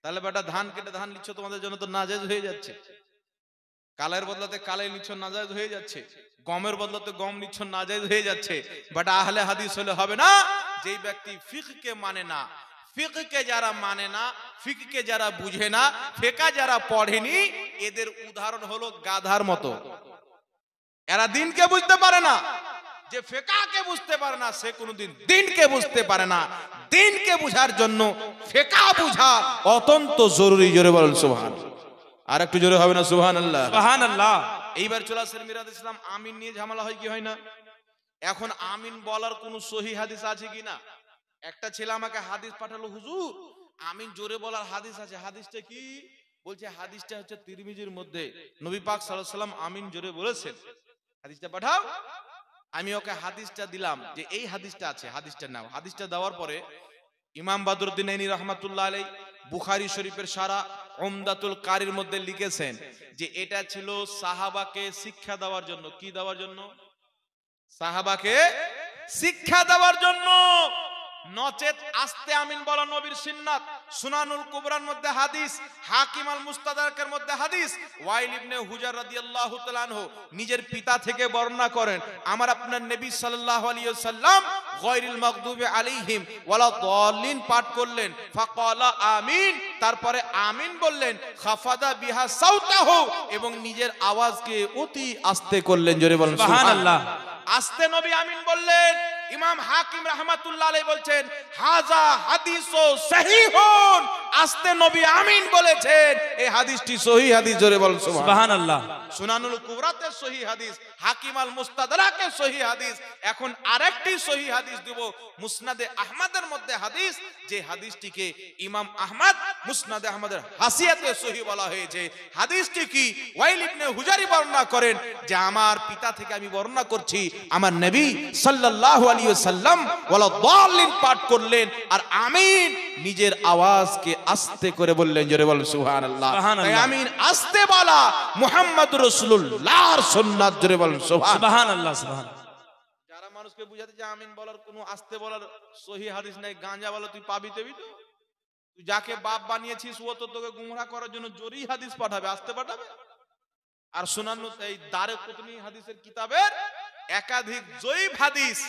তাহলে বেটা ধান কেটে ধান নিচ্ছ, তোমাদের জন্য তো নাজায়েজ হয়ে যাচ্ছে। কালের বদলাতে কালাই নিচ্ছ, নাজায়েজ হয়ে যাচ্ছে। গমের বদলাতে গম নিচ্ছ, নাজায়েজ হয়ে যাচ্ছে। বাট আহলে হাদিস হলে হবে না। যেই ব্যক্তি ফিকহকে মানে না, ফিকহকে যারা মানে না, ফিকহকে যারা বুঝে না, ফিকহ যারা পড়েনি, এদের উদাহরণ হলো গাধার মতো। এরা দিনকে বুঝতে পারে না। যে ফিকহকে বুঝতে পারে না, সে কোনোদিন দিনকে বুঝতে পারে না। দিনকে বুঝার জন্য ফিকহ বুঝা অত্যন্ত জরুরি। জোরে বলেন সুবহানাল্লাহ। আর একটু জোরে হবে না সুবহানাল্লাহ? সুবহানাল্লাহ। এইবার চলে আসেন মিরাদ ইসলাম। আমিন নিয়ে ঝামেলা হয় কি হয় না? এখন আমিন বলার কোন সহি হাদিস আছে কিনা? একটা ছেলে আমাকে হাদিস পাঠালো, হুজুর আমিন জোরে বলার হাদিস আছে, হাদিসটা কি? বলছে হাদিসটা হচ্ছে তিরমিজির মধ্যে নবী পাক সাল্লাল্লাহু আলাইহি ওয়াসাল্লাম আমিন জোরে বলেছেন, হাদিসটা পাঠাও। আমি ওকে হাদিসটা দিলাম যে এই হাদিসটা আছে, হাদিসটা নাও। হাদিসটা দেওয়ার পরে ইমাম বদরুদ্দিন আইনি রাহমাতুল্লাহ আলাইহি বুখারী শরীফের সারা উমদাতুল কারির মধ্যে লিখেছেন যে এটা ছিল সাহাবাকে শিক্ষা দেওয়ার জন্য। কি দেওয়ার জন্য? সাহাবাকে শিক্ষা দেওয়ার জন্য। নচেত আস্তে আমিন বলা নবীর সুন্নাত। সুনানুল কুবরার মধ্যে হাদিস, হাকিম আল মুস্তাদরাকের মধ্যে হাদিস। ওয়াইল ইবনে হুজার রাদিয়াল্লাহু তাআলা আনহু নিজের পিতা থেকে বর্ণনা করেন, আমার আপনার নবী সাল্লাল্লাহু আলাইহি ওয়াসাল্লাম গায়রিল মাগদুবি আলাইহিম ওয়ালা দাল্লিন পাঠ করলেন, ফাকালা আমিন, তারপরে আমিন বললেন, খাফাদা বিহা সাউতাহু, এবং নিজের আওয়াজকে অতি আস্তে করলেন। জোরে বলেন সুবহানাল্লাহ। আস্তে নবী আমিন বললেন। ইমাম হাকিম রাহমাতুল্লাহ আলাইহি বলছেন হাযা হাদিসু সহিহুন, আস্তে নবী আমিন বলেছেন, এই হাদিসটি সহিহ হাদিস। জোরে বলেন সুবহানাল্লাহ। সুনানুল কুবরাতে সহিহ হাদিস, হাকিম আল মুস্তাদরাকে সহিহ হাদিস। এখন আরেকটি সহিহ হাদিস দেব, মুসনাদে আহমদের মধ্যে হাদিস, যে হাদিসটিকে ইমাম আহমদ মুসনাদে আহমদের হাসিয়াতে সহিহ বলা হয়েছে। হাদিসটি কি? ওয়াইল ইবনে হুজারি বর্ণনা করেন যে আমার পিতা থেকে আমি বর্ণনা করছি, আমার নবী সাল্লাল্লাহু আলাইহি ওয়াসাল্লাম ওয়ালা দাল্লিন পাঠ করলেন, আর আমিন নিজের আওয়াজকে আস্তে করে বললেন। জোরে বলেন সুবহানাল্লাহ। তাই আমিন আস্তে বলা মুহাম্মদুর রাসূলুল্লাহর সুন্নাত। জোরে বলেন সুবহানাল্লাহ। সুবহানাল্লাহ। যারা মানুষকে বুঝাতে যে আমিন বলার কোনো আস্তে বলার সহিহ হাদিস নাই, গাঁজা বলা তুই পাবি দেবি তো? তুই যাকে বাপ বানিয়েছিস ও তো তোকে গুমরাহ করার জন্য জোরেই হাদিস পাঠাবে, আস্তে পাঠাবে। আর সুনান এই দারে কুতনি হাদিসের কিতাবের একাধিক জয়ীফ হাদিস,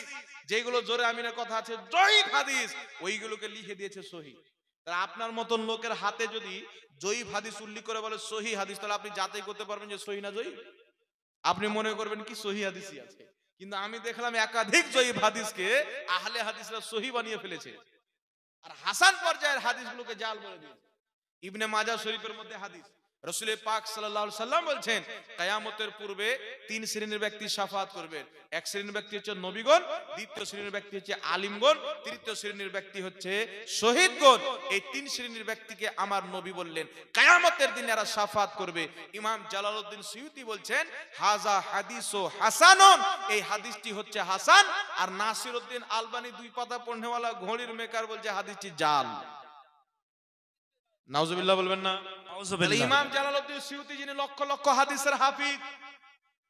যেগুলো জোরে আমিনের কথা আছে জয়ীফ হাদিস, ওইগুলোকে লিখে দিয়েছে সহি। তাহলে আপনার মতন লোকের হাতে যদি জয়ীফ হাদিস উল্লেখ করে বলে সহি হাদিস, তাহলে আপনি যাচাই করতে পারবেন যে সহি না জয়ীফ? আপনি মনে করবেন কি সহি হাদিসই আছে, কিন্তু আমি দেখলাম একাধিক জয়ীফ হাদিসকে আহলে হাদিসরা সহি বানিয়ে ফেলেছে, আর হাসান পর্যায়ের হাদিসগুলোকে জাল বলে দিয়েছে। ইবনে মাজাহ শরীফের মধ্যে হাদিস, রাসূল পাক সাল্লাল্লাহু আলাইহি সাল্লাম বলছেন, কিয়ামতের পূর্বে তিন শ্রেণীর ব্যক্তি শাফাআত করবেন। এক শ্রেণীর ব্যক্তি হচ্ছে নবীগণ, দ্বিতীয় শ্রেণীর ব্যক্তি হচ্ছে আলিমগণ, তৃতীয় শ্রেণীর ব্যক্তি হচ্ছে শহীদগণ। এই তিন শ্রেণীর ব্যক্তিকে আমার নবী বললেন কিয়ামতের দিন এরা শাফাআত করবে। ইমাম জালালউদ্দিন সুয়ুতি বলছেন, হাযা হাদিসু হাসানুন, এই হাদিসটি হচ্ছে হাসান। আর নাসিরউদ্দিন আলবানী দুই পাতা পড়নেওয়ালা ঘড়ির মেকার বলছে হাদিসটি জাল। নাউজুবিল্লাহ বলবেন না? ইমাম জালালউদ্দিন সুয়ুতি যিনি লক্ষ লক্ষ হাদিসের হাফিজ,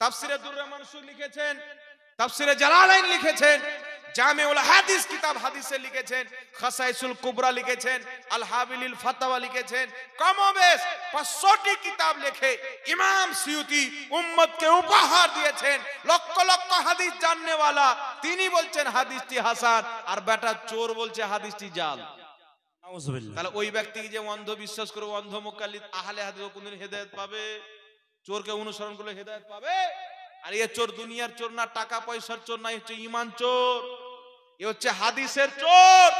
তাফসিরে দুররে মানসুর লিখেছেন, তাফসিরে জালালাইন লিখেছেন, জামিউল হাদিস কিতাব হাদিসে লিখেছেন, খাসাইসুল কুবরা লিখেছেন, আল হাবিলিল ফাতাওয়া লিখেছেন, কমবেশ 500টি কিতাব লিখে ইমাম সুয়ুতি উম্মতকে উপহার দিয়েছেন। লক্ষ লক্ষ হাদিস জাননেওয়ালা তিনি বলছেন হাদিসটি হাসান, আর বেটা চোর বলছে হাদিসটি জাল। তাহলে ওই ব্যক্তিকে যে অন্ধ বিশ্বাস করবে, অন্ধ মুকাল্লিদ, আহলে হাদিস কোনদিন হেদায়েত পাবে? চোরকে অনুসরণ করলে হেদায়েত পাবে? আর এ চোর দুনিয়ার চোর না, টাকা পয়সার চোর না, হচ্ছে ইমান চোর, এ হচ্ছে হাদিসের চোর।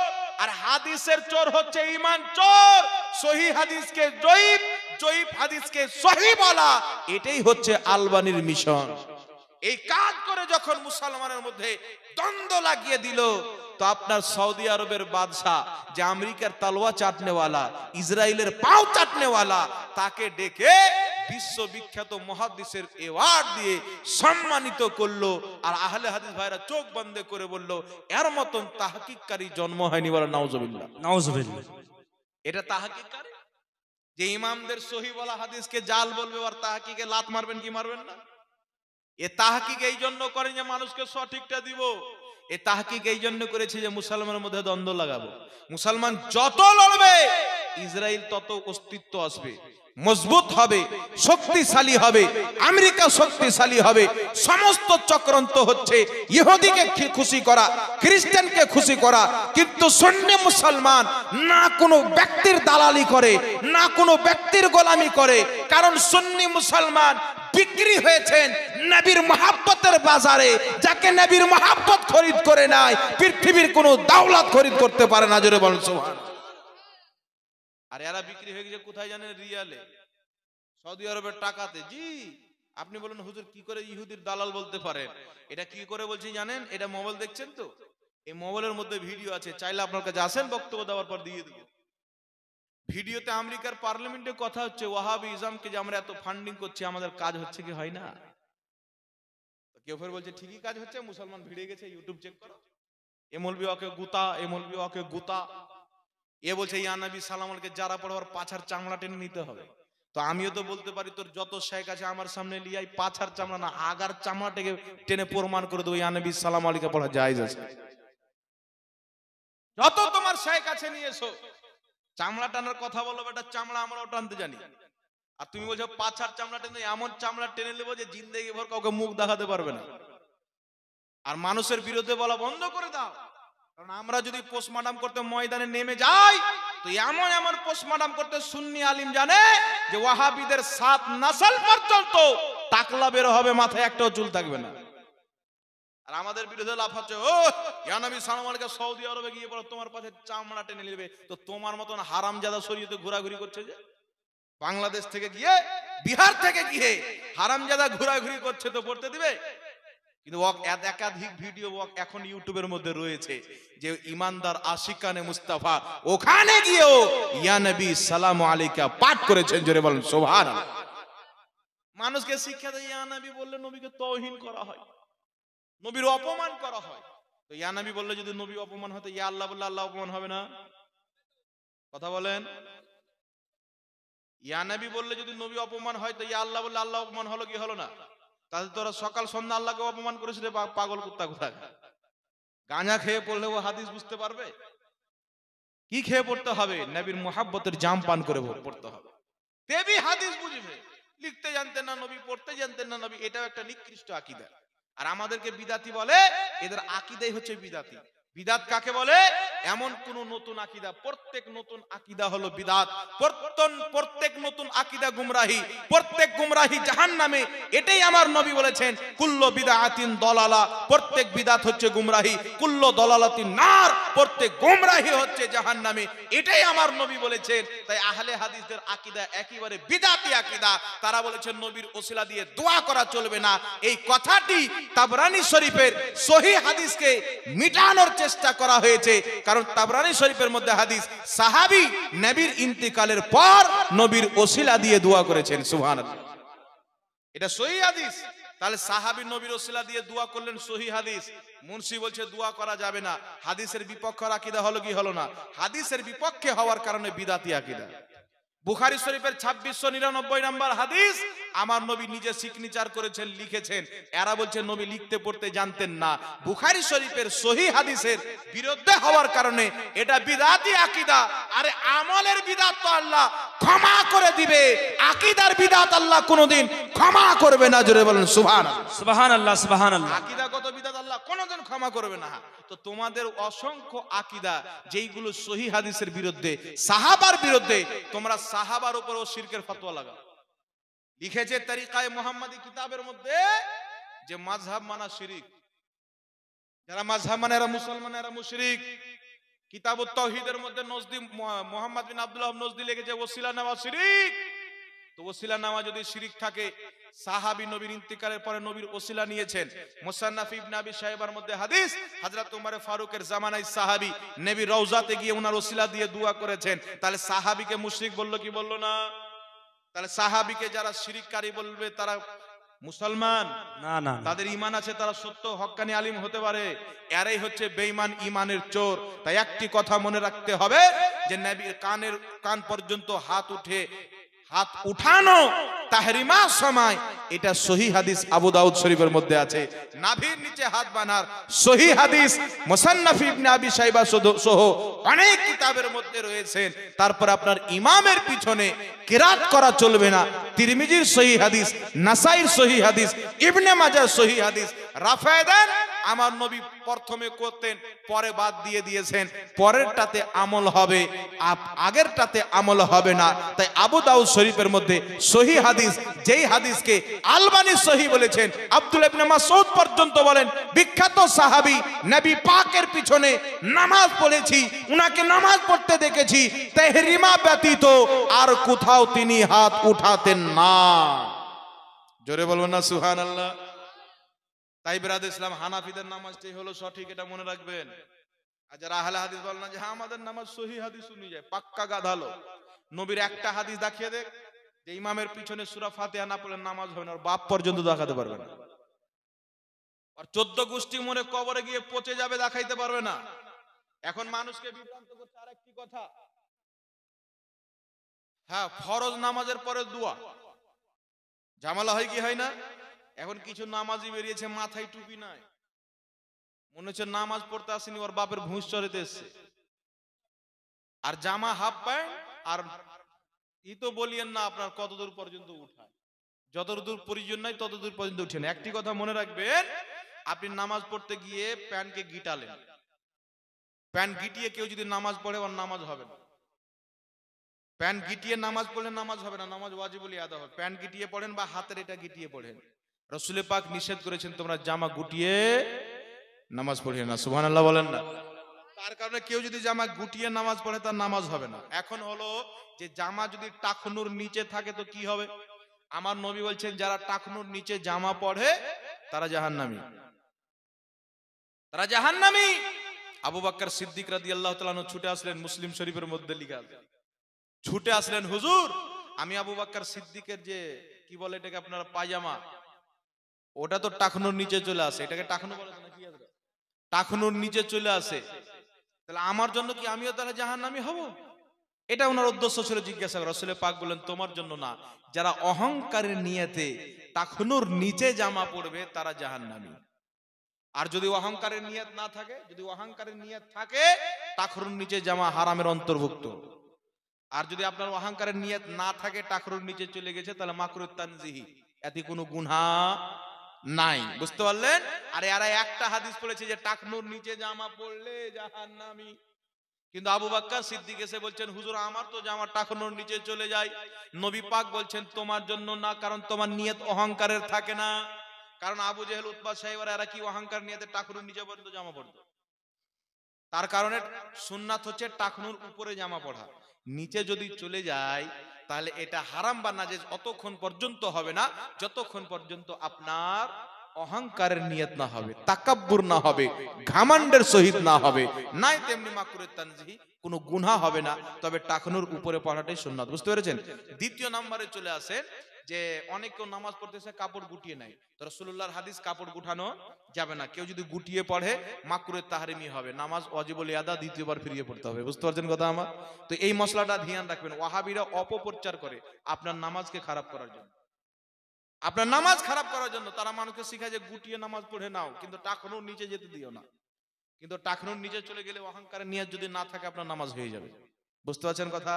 আর হাদিসের চোর হচ্ছে ইমান চোর। সহিহ হাদিসকে জয়ীফ, জয়ীফ হাদিসকে সহিহ বলা, এটাই হচ্ছে আলবানির মিশন। এই কাজ করে যখন মুসলমানের মধ্যে দ্বন্দ্ব লাগিয়ে দিল, তো আপনার সৌদি আরবের বাদশাহ, যে আমেরিকার তালওয়া চাটনেওয়ালা, ইসরায়েলের পাও চাটনেওয়ালা, তাকে ডেকে বিশ্ববিখ্যাত মুহাদ্দিসের অ্যাওয়ার্ড দিয়ে সম্মানিত করলো। আর আহলে হাদিস ভাইরা চোখ বন্ধ করে বলল, এর মতন তাহকিককারী জন্ম হয়নি। বলে নাউজুবিল্লাহ, নাউজুবিল্লাহ। এটা তাহকিককারী, যে ইমামদের সহিহ বলা হাদিসকে জাল বলবে, আর তাহকিকে লাত মারবেন কি মারবেন না? এ তাহকিক এই জন্য করে যে মানুষকে সঠিকটা দিব। এ তাহকিক এই জন্য করেছে যে মুসলমানের মধ্যে দ্বন্দ্ব লাগাবো। মুসলমান যত লড়বে, ইসরায়েল তত অস্তিত্ব আসবে, মজবুত হবে, শক্তিশালী হবে, আমেরিকা শক্তিশালী হবে। সমস্ত চক্রান্ত হচ্ছে ইহুদিকে খুশি করা, খ্রিস্টানকে খুশি করা। কিন্তু সুন্নি মুসলমান না কোনো ব্যক্তির দালালি করে, না কোনো ব্যক্তির গোলামি করে। কারণ সুন্নি মুসলমান বিক্রি হয়েছেন নবীর মহব্বতের বাজারে। যাকে নবীর মহব্বত খরিদ করে নাই, পৃথিবীর কোনো দাওলাত খরিদ করতে পারে না। জোরে বলুন সুবহানাল্লাহ। আর এরা বিক্রি হয়ে গেছে কোথায় জানেন? রিয়ালে, সৌদি আরবের টাকাতে। জি, আপনি বলেন হুজুর কি করে ইহুদির দালাল বলতে পারেন? এটা কি করে বলছি জানেন? এটা মোবাইল দেখছেন তো, এই মোবাইলের মধ্যে ভিডিও আছে, চাইলে আপনার কাছে আসেন, বক্তব্য দেওয়ার পর দিয়ে দেব। ভিডিওতে আমেরিকার পার্লামেন্টে কথা হচ্ছে ওয়াহাবি ইসলামকে যে আমরা এত ফান্ডিং করছি, আমাদের কাজ হচ্ছে কি হয় না? কেউ ফের বলছে ঠিকই কাজ হচ্ছে, মুসলমান ভিড়ে গেছে, ইউটিউব চেক করো। এ মৌলবি ওকে গুতা, এ মৌলবি ওকে গুতা। এ বলছে ইয়া নবী সালাম আলাইকে যারা পড়ার পাছার চামড়া টেনে নিতে হবে। তো আমিও তো বলতে পারি, তোর যত শেখ আছে আমার সামনে লিয়াই, পাছার চামড়া না আগার চামড়াটাকে টেনে প্রমাণ করে দেবো ইয়া নবী সালাম আলাইকে পড়া জায়েজ আছে। যত তোমার শেখ আছে নিয়ে এসো, চামড়া টানার কথা বলো, বেটা চামড়া আমরাও টানতে জানি। আর তুমি বলছো পাছার চামড়া টেনে, এমন চামড়া টেনে নেবো যে জিন্দেগি ভর কাউকে মুখ দেখাতে পারবে না। আর মানুষের বিরুদ্ধে বলা বন্ধ করে দাও। কারণ আমরা যদি পোস্টমর্টম করতে ময়দানে নেমে যাই, তো এমন এমন পোস্টমর্টম করতে সুন্নি আলিম জানে যে ওয়াহাবিদের 7 নসল পর্যন্ত টাকলা বের হবে, মাথায় একটাও চুল থাকবে না। আর আমাদের বিরুদ্ধে লাফাচ্ছে, ও ইয়া নবী সালাম আলাইকে সৌদি আরবে গিয়ে বলো তোমার পাশে চামড়া টেনে নেবে। তো তোমার মতন হারামজাদা শরীয়তে ঘোরাঘুরি করছে, যে বাংলাদেশ থেকে গিয়ে, বিহার থেকে গিয়ে হারামজাদা ঘোরাঘুরি করছে, তো পড়তে দিবে? কিন্তু একাধিক ভিডিও এখন ইউটিউবের মধ্যে রয়েছে, যে ইমানদার আশিকানে মুস্তাফা ওখানে গিয়েও ইয়া নবী সালাম আলাইকা পাঠ করেছেন। জোরে বলেন সুবহানাল্লাহ। মানুষকে শিক্ষা দেয় ইয়া নবী বললে নবীকে তাওহীন করা হয়, নবীর অপমান করা হয়। তো ইয়া নবী বললে যদি নবী অপমান হতো, ইয়া আল্লাহ বললে আল্লাহ অপমান হবে না? কথা বলেন। ইয়া নবী বললে যদি নবী অপমান হয়, তো ইয়া আল্লাহ বললে আল্লাহ অপমান হলো কি হলো না? তাহলে তোরা সকাল সন্ধ্যা আল্লাহকে অপমান করেছিস, পাগল কুত্তা কোথায়। গাঁজা খেয়ে পড়লে ও হাদিস বুঝতে পারবে? কি খেয়ে পড়তে হবে? নবীর মুহাব্বতের জাম পান করে পড়তে হবে, তেবি হাদিস বুঝবে। লিখতে জানতেন না নবী, পড়তে জানতেন না নবী, এটাও একটা নিকৃষ্ট আকীদা। আর আমাদেরকে বিদাতি বলে, এদের আকীদাই হচ্ছে বিদাতি। বিদাত কাকে বলে? এমন কোন নতুন আকীদা, প্রত্যেক নতুন আকীদা হলো বিদাত, প্রত্যেক নতুন আকীদা গুমরাহি, প্রত্যেক গুমরাহি জাহান্নামে। এটাই আমার নবী বলেছেন, কুল্লু বিদআতিন দলালা, প্রত্যেক বিদাত হচ্ছে গুমরাহি, কুল্লু দলালাতিন নার, প্রত্যেক গুমরাহি হচ্ছে জাহান্নামে। এটাই আমার নবী বলেছেন। তাই আহলে হাদিসদের আকীদা একেবারে বিদাতি আকীদা। তারা বলেছেন নবীর ওসিলা দিয়ে দোয়া করা চলবে না। এই কথাটি তাবরানী শরীফের সহিহ হাদিসকে মিটানোর চেষ্টা করা হয়েছে, কারণ তাবরানী শরীফের মধ্যে হাদিস, সাহাবী নবীর ইন্তিকালের পর নবীর ওসিলা দিয়ে দোয়া করেছেন। সুবহানাল্লাহ, এটা সহিহ হাদিস। তাহলে সাহাবী নবীর ওসিলা দিয়ে দোয়া করলেন, সহিহ হাদিস। মুন্সি বলছে দোয়া করা যাবে না। হাদিসের বিপক্ষে আকীদা হলো কি হলো না? হাদিসের বিপক্ষে হওয়ার কারণে বিদাতি আকীদা। বুখারী শরীফের 2699 নম্বর হাদিস, আমার নবী নিজে সিগনেচার করেছেন, লিখেছেন। এরা বলছে নবী লিখতে পড়তে জানতেন না। বুখারী শরীফের সহিহ হাদিসের বিরুদ্ধে হওয়ার কারণে এটা বিদাতি আকীদা। আরে আমলের বিদাত তো আল্লাহ ক্ষমা করে দিবে, আকীদার বিদাত আল্লাহ কোনোদিন ক্ষমা করবে না। জোরে বলেন সুবহানাল্লাহ, সুবহানাল্লাহ, সুবহানাল্লাহ। আকীদাগত বিদাত আল্লাহ কোনোদিন ক্ষমা করবে না। তো তোমাদের অসংখ্য আকীদা যেইগুলো সহিহ হাদিসের বিরুদ্ধে, সাহাবার বিরুদ্ধে, তোমরা সাহাবার উপরও শিরকের ফতোয়া লাগাও। লিখেছে তরিকায়ে মুহাম্মাদি কিতাবের মধ্যে যে মাযহাব মানা শিরক। যারা মাযহাব মানে এরা মুসলমান, এরা মুশরিক। কিতাবুত তাওহীদের মধ্যে নজদি মুহাম্মদ বিন আব্দুল্লাহ নজদি লিখেছে ওসিলা নেওয়া শিরক। তো ওসিলা নেওয়া যদি শিরক থাকে, সাহাবী নবীর ইন্তিকালের পরে নবীর ওসিলা নিয়েছেন। মুসান্নাফ ইবনে আবি শাইবার মধ্যে হাদিস, হযরত ওমর ফারুকের জামানায় সাহাবী নবী রওজাতে গিয়ে ওনার ওসিলা দিয়ে দোয়া করেছেন। তাহলে সাহাবীকে মুশরিক বলল কি বলল না? তাহলে সাহাবীকে যারা শিরককারী বলবে তারা মুসলমান না না, তাদের ঈমান আছে, তারা সত্য হক্কানি আলিম হতে পারে। এরাই হচ্ছে বেঈমান, ঈমানের চোর। তাই একটি কথা মনে রাখতে হবে যে নবীর কান পর্যন্ত হাত উঠানো তাহরিমা সময়, এটা সহিহ হাদিস আবু দাউদ শরীফের মধ্যে আছে। নাভির নিচে হাত বাঁধার সহিহ হাদিস মুসান্নাফ ইবনে আবি শাইবা সহ অনেক কিতাবের মধ্যে রয়েছেন। তারপর আপনার ইমামের পিছনে কিরাত করা চলবে না। তিরমিজির সহিহ হাদিস, নাসাইর সহিহ হাদিস, ইবনে মাজাহর সহিহ হাদিস রাফায়ে দেন। আমার নবী প্রথমে করতেন, পরে বাদ দিয়ে দিয়েছেন। পরেরটাতে আমল হবে, আগেরটাতে আমল হবে না। তাই আবু দাউদ শরীফের মধ্যে সহিহ হাদিস, যেই হাদিসকে আলবানী সহিহ বলেছেন, আব্দুল্লাহ ইবনে মাসউদ পর্যন্ত বলেন, বিখ্যাত সাহাবী, নবী পাকের পিছনে নামাজ পড়েছি, উনাকে নামাজ পড়তে দেখেছি, তাহরিমা ব্যতীত আর কোথাও তিনি হাত উঠাতেন না। জোরে বলবেন না সুবহানাল্লাহ। তাই বিরাদর ইসলাম, হানাফিদের নামাজটাই হলো সঠিক, এটা মনে রাখবেন। আর যারা আহলে হাদিস বলেন না যে হ্যাঁ আমাদের নামাজ সহিহ হাদিস অনুযায়ী, পাক্কা গাধালো। নবীর একটা হাদিস দেখিয়ে দেখ যে ইমামের পিছনে সূরা ফাতিহা না পড়লে নামাজ হবে না, আর বাপ পর্যন্ত দেখাতে পারবে না। আর 14 গোষ্ঠী মনে কবরে গিয়ে পচে যাবে, দেখাইতে পারবে না। এখন মানুষকে বিভ্রান্ত করতে আরেকটি কথা, হ্যাঁ ফরজ নামাজের পরে দোয়া, ঝামেলা হয় কি হয় না? এখন কিছু নামাজি বেরিয়েছে, মাথায় টুপি নাই, মনে হচ্ছে নামাজ পড়তে আসেনি, ওর বাপের ভুঁস চড়াতে এসছে। আর জামা হাফ প্যান্ট, আর ই তো বলিয়েন না আপনার কতদূর পর্যন্ত উঠায়, যতদূর প্রয়োজন নাই ততদূর পর্যন্ত উঠেন। একটি কথা মনে রাখবেন, আপনি নামাজ পড়তে গিয়ে প্যান্টকে গিটালেন, প্যান্ট গিটিয়ে কেউ যদি নামাজ পড়ে ওর নামাজ হবে না। প্যান্ট গিটিয়ে নামাজ পড়লে নামাজ হবে না, নামাজ ওয়াজিবুল আদা হবে। প্যান্ট গিটিয়ে পড়েন বা হাতের এটা গিটিয়ে পড়েন। রাসূল পাক নিষেধ করেছেন তোমরা জামা গুটিয়ে নামাজ পড়িয়ে না। সুবহানাল্লাহ বলেন না। তার কারণে কেউ যদি জামা গুটিয়ে নামাজ পড়ে তার নামাজ হবে না। এখন হলো যে জামা যদি টাকনুর নিচে থাকে তো কি হবে? আমার নবী বলছেন যারা টাকনুর নিচে জামা পড়ে তারা জাহান্নামী, তারা জাহান্নামী। আবু বকর সিদ্দিক রাদিয়াল্লাহু তাআলা আনহু ছুটে আসলেন, মুসলিম শরীফের মধ্যে লেখা আছে, ছুটে আসলেন, হুজুর আমি আবু বকর সিদ্দিকের যে কি বলে এটাকে আপনারা পায়জামা, ওটা তো টাকনুর নিচে চলে আসে, এটাকে টাকনু বলে না কি আছে, টাকনুর নিচে চলে আসে, তাহলে আমার জন্য কি আমিও তাহলে জাহান্নামী হব? এটা ওনার উদ্দেশ্য ছিল জিজ্ঞাসা করা। রাসূল পাক বললেন তোমার জন্য না, যারা অহংকারের নিয়তে টাকনুর নিচে জামা পড়বে তারা জাহান্নামী। আর যদি অহংকারের নিয়ত না থাকে, যদি অহংকারের নিয়ত থাকে টাকনুর নিচে জামা হারামের অন্তর্ভুক্ত। আর যদি আপনার অহংকারের নিয়ত না থাকে, টাকনুর নিচে চলে গেছে, তাহলে মাকরুত তানজিহি, এতে কোনো গুনাহ নাই। বুঝতে পারলেন? আর এরা একটা হাদিস পড়েছে যে টাকনুর নিচে জামা পড়লে জাহান্নামী। কিন্তু আবু বকর সিদ্দিক এসে বলছেন, হুজুর আমার তো জামা টাকনুর নিচে চলে যায়। নবী পাক বলছেন তোমার জন্য না, কারণ তোমার নিয়ত অহংকারের থাকে না। কারণ আবু জেহেল, উতবা, সাইবার এরা কি অহংকার নিয়তে টাকনুর নিচে পর্যন্ত জামা পড়তো? তার কারণে সুন্নাত হচ্ছে টাকনুর উপরে জামা পড়া। নিচে যদি চলে যায় তাহলে এটা হারাম বা নাজেজ অতক্ষণ পর্যন্ত হবে না যতক্ষণ পর্যন্ত আপনার অহংকারের নিয়ত না হবে, তাকাব্বুর না হবে, ঘামান্ডের সহিত না হবে, নাই তেমনি মাকরুহ তানজিহি কোনো গুনাহ হবে না। তবে টাকনুর উপরে পড়াটাই সুন্নাত। বুঝতে পেরেছেন? দ্বিতীয় নম্বরে চলে আসেন যে অনেক কেউ নামাজ পড়তেছে কাপড় গুটিয়ে নাই, তো রাসূলুল্লাহর হাদিস কাপড় গুটানো যাবে না। কেউ যদি গুটিয়ে পড়ে মাকরুহ তাহরিমি হবে, নামাজ ওয়াজিবুল ইয়াদা দ্বিতীয়বার ফিরিয়ে পড়তে হবে। বুঝতে পারছেন কথা আমার? তো এই মশলাটা ধ্যান রাখবেন। ওয়াহাবিরা অপপ্রচার করে আপনার নামাজকে খারাপ করার জন্য, আপনার নামাজ খারাপ করার জন্য তারা মানুষকে শেখায় যে গুটিয়ে নামাজ পড়ে নাও, কিন্তু টাকনুর নিচে যেতে দিও না। কিন্তু টাকনুর নিচে চলে গেলে অহংকারের নিয়ত যদি না থাকে আপনার নামাজ হয়ে যাবে। বুঝতে পারছেন কথা?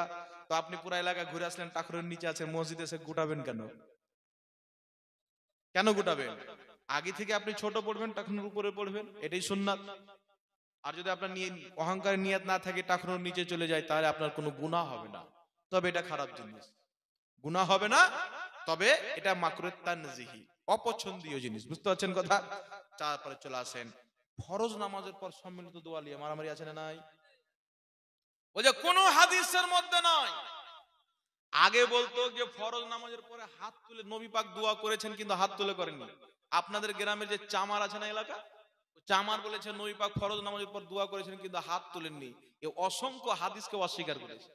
তো আপনি পুরো এলাকা ঘুরে আসলেন, টাকনুর নিচে আছে, মসজিদে এসে গুটাবেন কেন? কেন গুটাবেন? আগে থেকে আপনি ছোট পড়বেন, টাকনুর উপরে পড়বেন, এটাই সুন্নাত। আর যদি আপনার অহংকারের নিয়ত না থাকে, টাকনুর নিচে চলে যায়, তাহলে আপনার কোনো গুনাহ হবে না, তবে এটা খারাপ জিনিস। গুনাহ হবে না, তবে এটা মাকরুহ তানজিহি, অপছন্দনীয় জিনিস। বুঝতে পারছেন কথা? তারপরে চলে আসেন ফরজ নামাজের পর সম্মিলিত দোয়া নিয়ে মারামারি আছে না নাই? ওই যে কোন হাদিসের মধ্যে নয়। আগে বলতো যে ফরজ নামাজের পরে হাত তুলে নবী পাক দোয়া করেছেন, কিন্তু হাত তুলে করেননি। আপনাদের গ্রামের যে চামার আছে না এলাকা, চামার বলেছে নবী পাক ফরজ নামাজের পর দোয়া করেছেন কিন্তু হাত তুলেননি। এই অসংখ্য হাদিসকে অস্বীকার করেছে।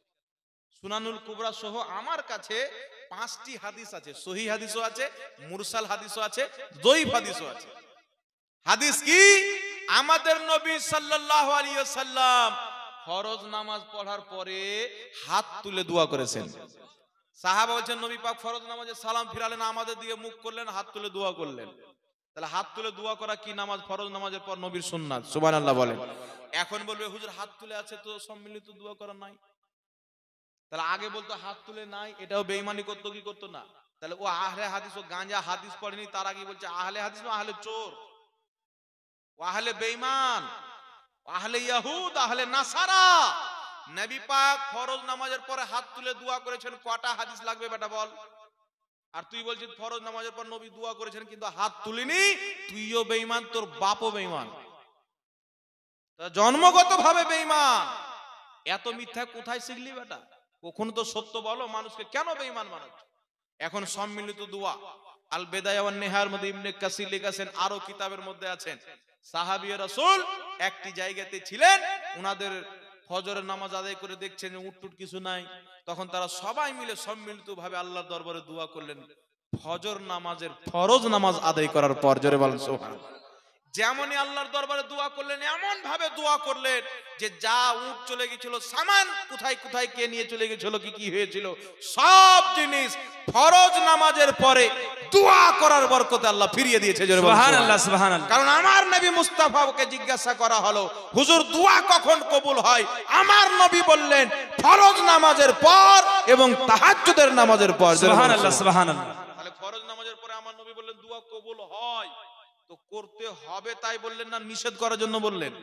সুনানুল কুবরা সহ আমার কাছে 5টি হাদিস আছে, সহিহ হাদিসও আছে, মুরসাল হাদিসও আছে, দঈফ হাদিসও আছে। হাদিস কি? আমাদের নবী সাল্লাল্লাহু আলাইহি ওয়াসাল্লাম ফরজ নামাজ পড়ার পরে হাত তুলে দোয়া করেছেন। সাহাবা বলছেন নবী পাক ফরজ নামাজে সালাম ফিরালেন, আমাদের দিকে মুখ করলেন, হাত তুলে দোয়া করলেন। তাহলে হাত তুলে দোয়া করা কি নামাজ ফরজ নামাজের পর নবীর সুন্নাত। সুবহানাল্লাহ বলেন। এখন বলবে হুজুর হাত তুলে আছে তো সম্মিলিত দোয়া করা নাই। তাহলে আগে বলতো হাত তুলে নাই, এটাও বেঈমানি করতো কি করতো না? তাহলে ও আহলে হাদিস, ও গাঁজা হাদিস পড়েনি, তার আগে বলছে আহলে হাদিস না আহলে চোর, ও আহলে বেঈমান, আহলে ইয়াহুদ, আহলে নাসারা। নবী পাক ফরজ নামাজের পরে হাত তুলে দোয়া করেছেন, কটা হাদিস লাগবে বেটা বল? আর তুই বলছিস ফরজ নামাজের পর নবী দোয়া করেছেন কিন্তু হাত তুলিনি, তুইও বেঈমান, তোর বাপও বেঈমান, জন্মগতভাবে বেঈমান। এত মিথ্যা কোথায় শিখলি বেটা? কখনো তো সত্য বলো, মানুষকে কেন বেঈমান বানাচ্ছ? এখন সম্মিলিত দোয়া আল বেদায়া ওয়ান নিহার মধ্যে ইবনে কাসির লিখেছেন, আরো কিতাবের মধ্যে আছেন, সাহাবী রাসূল একটি জায়গাতে ছিলেন, উনাদের ফজরের নামাজ আদায় করে দেখছেন উটটুট কিছু নাই, তখন তারা সবাই মিলে সম্মিলিতভাবে আল্লাহর দরবারে দোয়া করলেন। ফজর নামাজের ফরজ নামাজ আদায় করার পর, জোরে বলেন সুবহানাল্লাহ, যেমনই আল্লাহর দরবারে দোয়া করলেন এমন ভাবে দোয়া করলেন যে যা উট চলে গেছিল, সামান কোথায় কোথায় কে নিয়ে চলে গেছিল, কি কি হয়েছিল, সব জিনিস ফরজ নামাজের পরে দোয়া করার বরকতে আল্লাহ ফিরিয়ে দিয়েছে। সুবহানাল্লাহ, সুবহানাল্লাহ। কারণ আমার নবী মুস্তাফাকে জিজ্ঞাসা করা হলো, হুজুর দোয়া কখন কবুল হয়? আমার নবী বললেন ফরজ নামাজের পর এবং তাহাজ্জুদের নামাজের পর। সুবহানাল্লাহ, সুবহানাল্লাহ। তাহলে ফরজ নামাজের পরে আমার নবী বললেন দোয়া কবুল হয়, তো করতে হবে তাই বললেন না নিষেধ করার জন্য বললেন?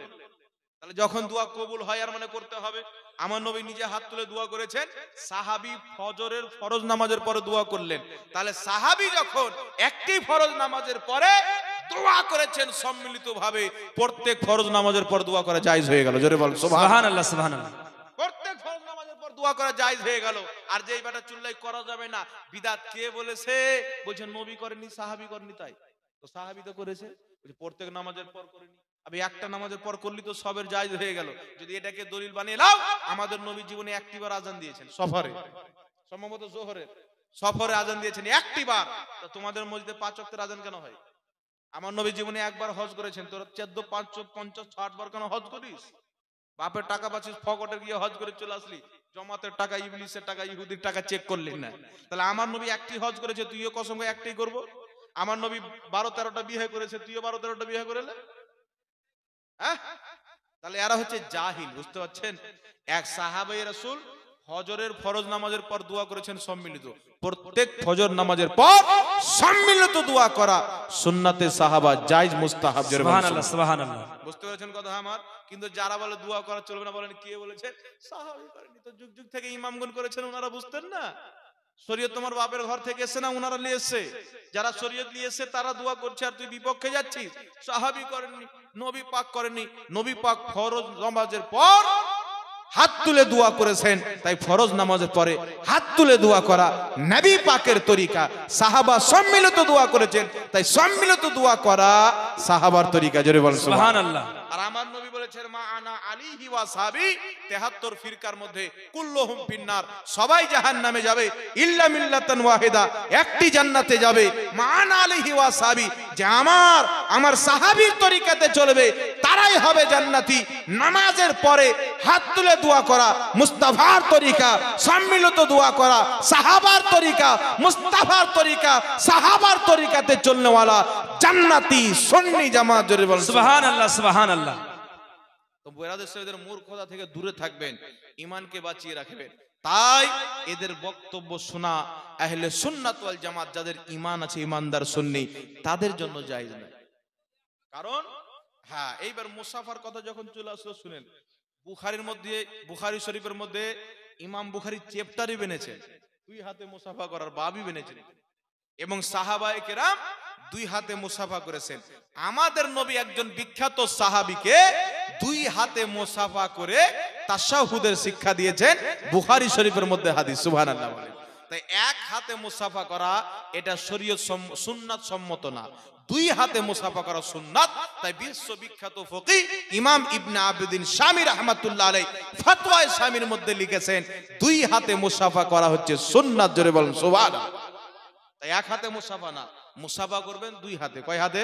তাহলে যখন দোয়া কবুল হয় আর মানে করতে হবে। আমার নবী নিজে হাত তুলে দোয়া করেছেন, সাহাবী ফজরের ফরজ নামাজের পরে দোয়া করলেন। তাহলে সাহাবী যখন একটি ফরজ নামাজের পরে দোয়া করেছেন সম্মিলিতভাবে, প্রত্যেক ফরজ নামাজের পর দোয়া করা জায়েজ হয়ে গেল। জোরে বল সুবহানাল্লাহ, সুবহানাল্লাহ। প্রত্যেক ফরজ নামাজের পর দোয়া করা জায়েজ হয়ে গেল। আর যেই বেটা চুল্লাই করা যাবে না, বিদআত কে বলেছে? বলছেন নবী করেননি, সাহাবী করেননি, তাই তো সাহাবী তো করেছে, বলছে প্রত্যেক নামাজের পর করেনি। আমি একটা নামাজের পর করলি তো সবের জায়েজ হয়ে গেল। যদি এটাকে দলিল বানিয়ে নাও, আমাদের নবী জীবনে একটি বার আজান দিয়েছেন, সফরে, সম্ভবত জোহরের সফরে আজান দিয়েছেন একটি বার। তো তোমাদের মসজিদে 5 ওয়াক্তের আজান কেন হয়? আমার নবী জীবনে একবার হজ করেছেন, তোরা 14, 5, 50, 60 বার কেন হজ করিস? বাপের টাকা পাচ্ছিস, ফকটে গিয়ে হজ করে চলে আসলি, জমাতের টাকা, ইবলিসের টাকা, ইহুদির টাকা চেক করলি না। তাহলে আমার নবী একটি হজ করেছে, তুইও কসম করে একটাই করবো? আমার নবী 12-13টা বিয়ে করেছে, তুইও 12-13টা বিয়ে করে নে। তাহলে এরা হচ্ছে জাহিল। বুঝতে পারছেন? এক সাহাবায়ে রাসূল ফজরের ফরজ নামাজের পর দোয়া করেছেন সম্মিলিত। প্রত্যেক ফজর নামাজের পর সম্মিলিত দোয়া করা সুন্নাতে সাহাবা, জায়েজ, মুস্তাহাব। সুবহানাল্লাহ, সুবহানাল্লাহ। বুঝতে পেরেছেন কথা আমার? কিন্তু যারা বলে দোয়া করা চলবে না, বলেন কে বলেছেন? সাহাবী করেনি তো, যুগ যুগ থেকে ইমামগণ করেছেন, ওনারা বুঝতেন না? শরীয়ত তোমার বাপের ঘর থেকে এসে না, ওনারা নিয়ে এসে। যারা শরীয়ত নিয়ে এসে তারা দোয়া করছে আর তুই বিপক্ষে যাচ্ছিস। সাহাবী করেননি, নবী পাক করেননি। নবী পাক ফরজ নামাজের পর হাত তুলে দোয়া করেছেন, তাই ফরজ নামাজের পরে হাত তুলে দোয়া করা নবী পাকের তরিকা। সাহাবা সম্মিলিত দোয়া করেছেন, তাই সম্মিলিত দোয়া করা সাহাবার তরিকা। জোরে বলেন সুবহানাল্লাহ। আর আমার নবী বলেছেন মা আনা আলিহি ওয়া সাহাবী, 73 ফিরকার মধ্যে কুল্লুহুম ফিন্নার, সবাই জাহান্নামে যাবে ইল্লা মিল্লাতান ওয়াহিদা, একটি জান্নাতে যাবে। মা আনা আলিহি ওয়া সাহাবী, যে আমার সাহাবীর তরিকাতে চলবে তারাই হবে জান্নাতি। নামাজের পরে হাত তুলে দোয়া করা মুস্তাফার তরিকা, সম্মিলিত দোয়া করা সাহাবার তরিকা, মুস্তাফার তরিকা, সাহাবার তরিকাতে চলনেওয়ালা জান্নাতি সুন্নি জামাত। জোরে বলেন সুবহানাল্লাহ, সুবহানাল্লাহ। তো বেরাদের সাহেবদের মূর্খতা থেকে দূরে থাকবেন, ঈমানকে বাঁচিয়ে রাখবেন। তাই এদের বক্তব্য শোনা আহলে সুন্নাত ওয়াল জামাত, যাদের ঈমান আছে, ঈমানদার সুন্নি, তাদের জন্য জায়েজ নয়। কারণ হ্যাঁ, এইবার মুসাফার কথা যখন চলে আসলো শুনেন, বুখারীর মধ্যে, বুখারী শরীফের মধ্যে ইমাম বুখারী চ্যাপ্টারই বেনেছেন, 2 হাতে মুসাফা করার বাবই বেনেছেন। এবং সাহাবায়ে কেরাম 2 হাতে মুসাফা করেছেন। আমাদের নবী একজন বিখ্যাত সাহাবীকে 2 হাতে মুসাফা করে তাশাহুদের শিক্ষা দিয়েছেন, বুখারী শরীফের মধ্যে হাদিস। সুবহানাল্লাহ বলেন। তাই 1 হাতে মুসাফা করা এটা শরীয়ত সুন্নাত সম্মত না, 2 হাতে মুসাফা করা সুন্নাত। তাই বিশ্ববিখ্যাত ফকিহ ইমাম ইবনে আবিদিন শামী রাহমাতুল্লাহ আলাইহি ফতোয়ায়ে শামীর মধ্যে লিখেছেন 2 হাতে মুসাফা করা হচ্ছে সুন্নাত। জোরে বলেন সুবহানাল্লাহ। তাই 1 হাতে মুসাফা না, মুসাফা করবেন 2 হাতে। কয় হাতে?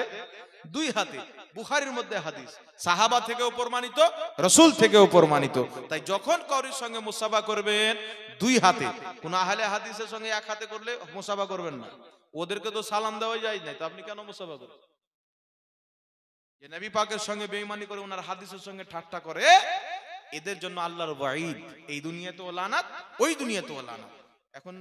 2 হাতে। বুখারীর মধ্যে হাদিস, সাহাবা থেকেও প্রমাণিত, রাসূল থেকেও প্রমাণিত। তাই যখন কারোর সঙ্গে মুসাফা করবেন 2 হাতে, কোন আহলে হাদিসের সঙ্গে 1 হাতে করলে মুসাফা করবেন না। ওদেরকে তো সালাম দেওয়াই যায় না, তো আপনি কেন মুসাফা করবেন? যে নবী পাকের সঙ্গে বেঈমানি করে, ওনার হাদিসের সঙ্গে ঠাট্টা করে, এদের জন্য আল্লাহর ওয়াঈদ, এই দুনিয়াতেও লানাত, ওই দুনিয়াতেও লানাত। এখন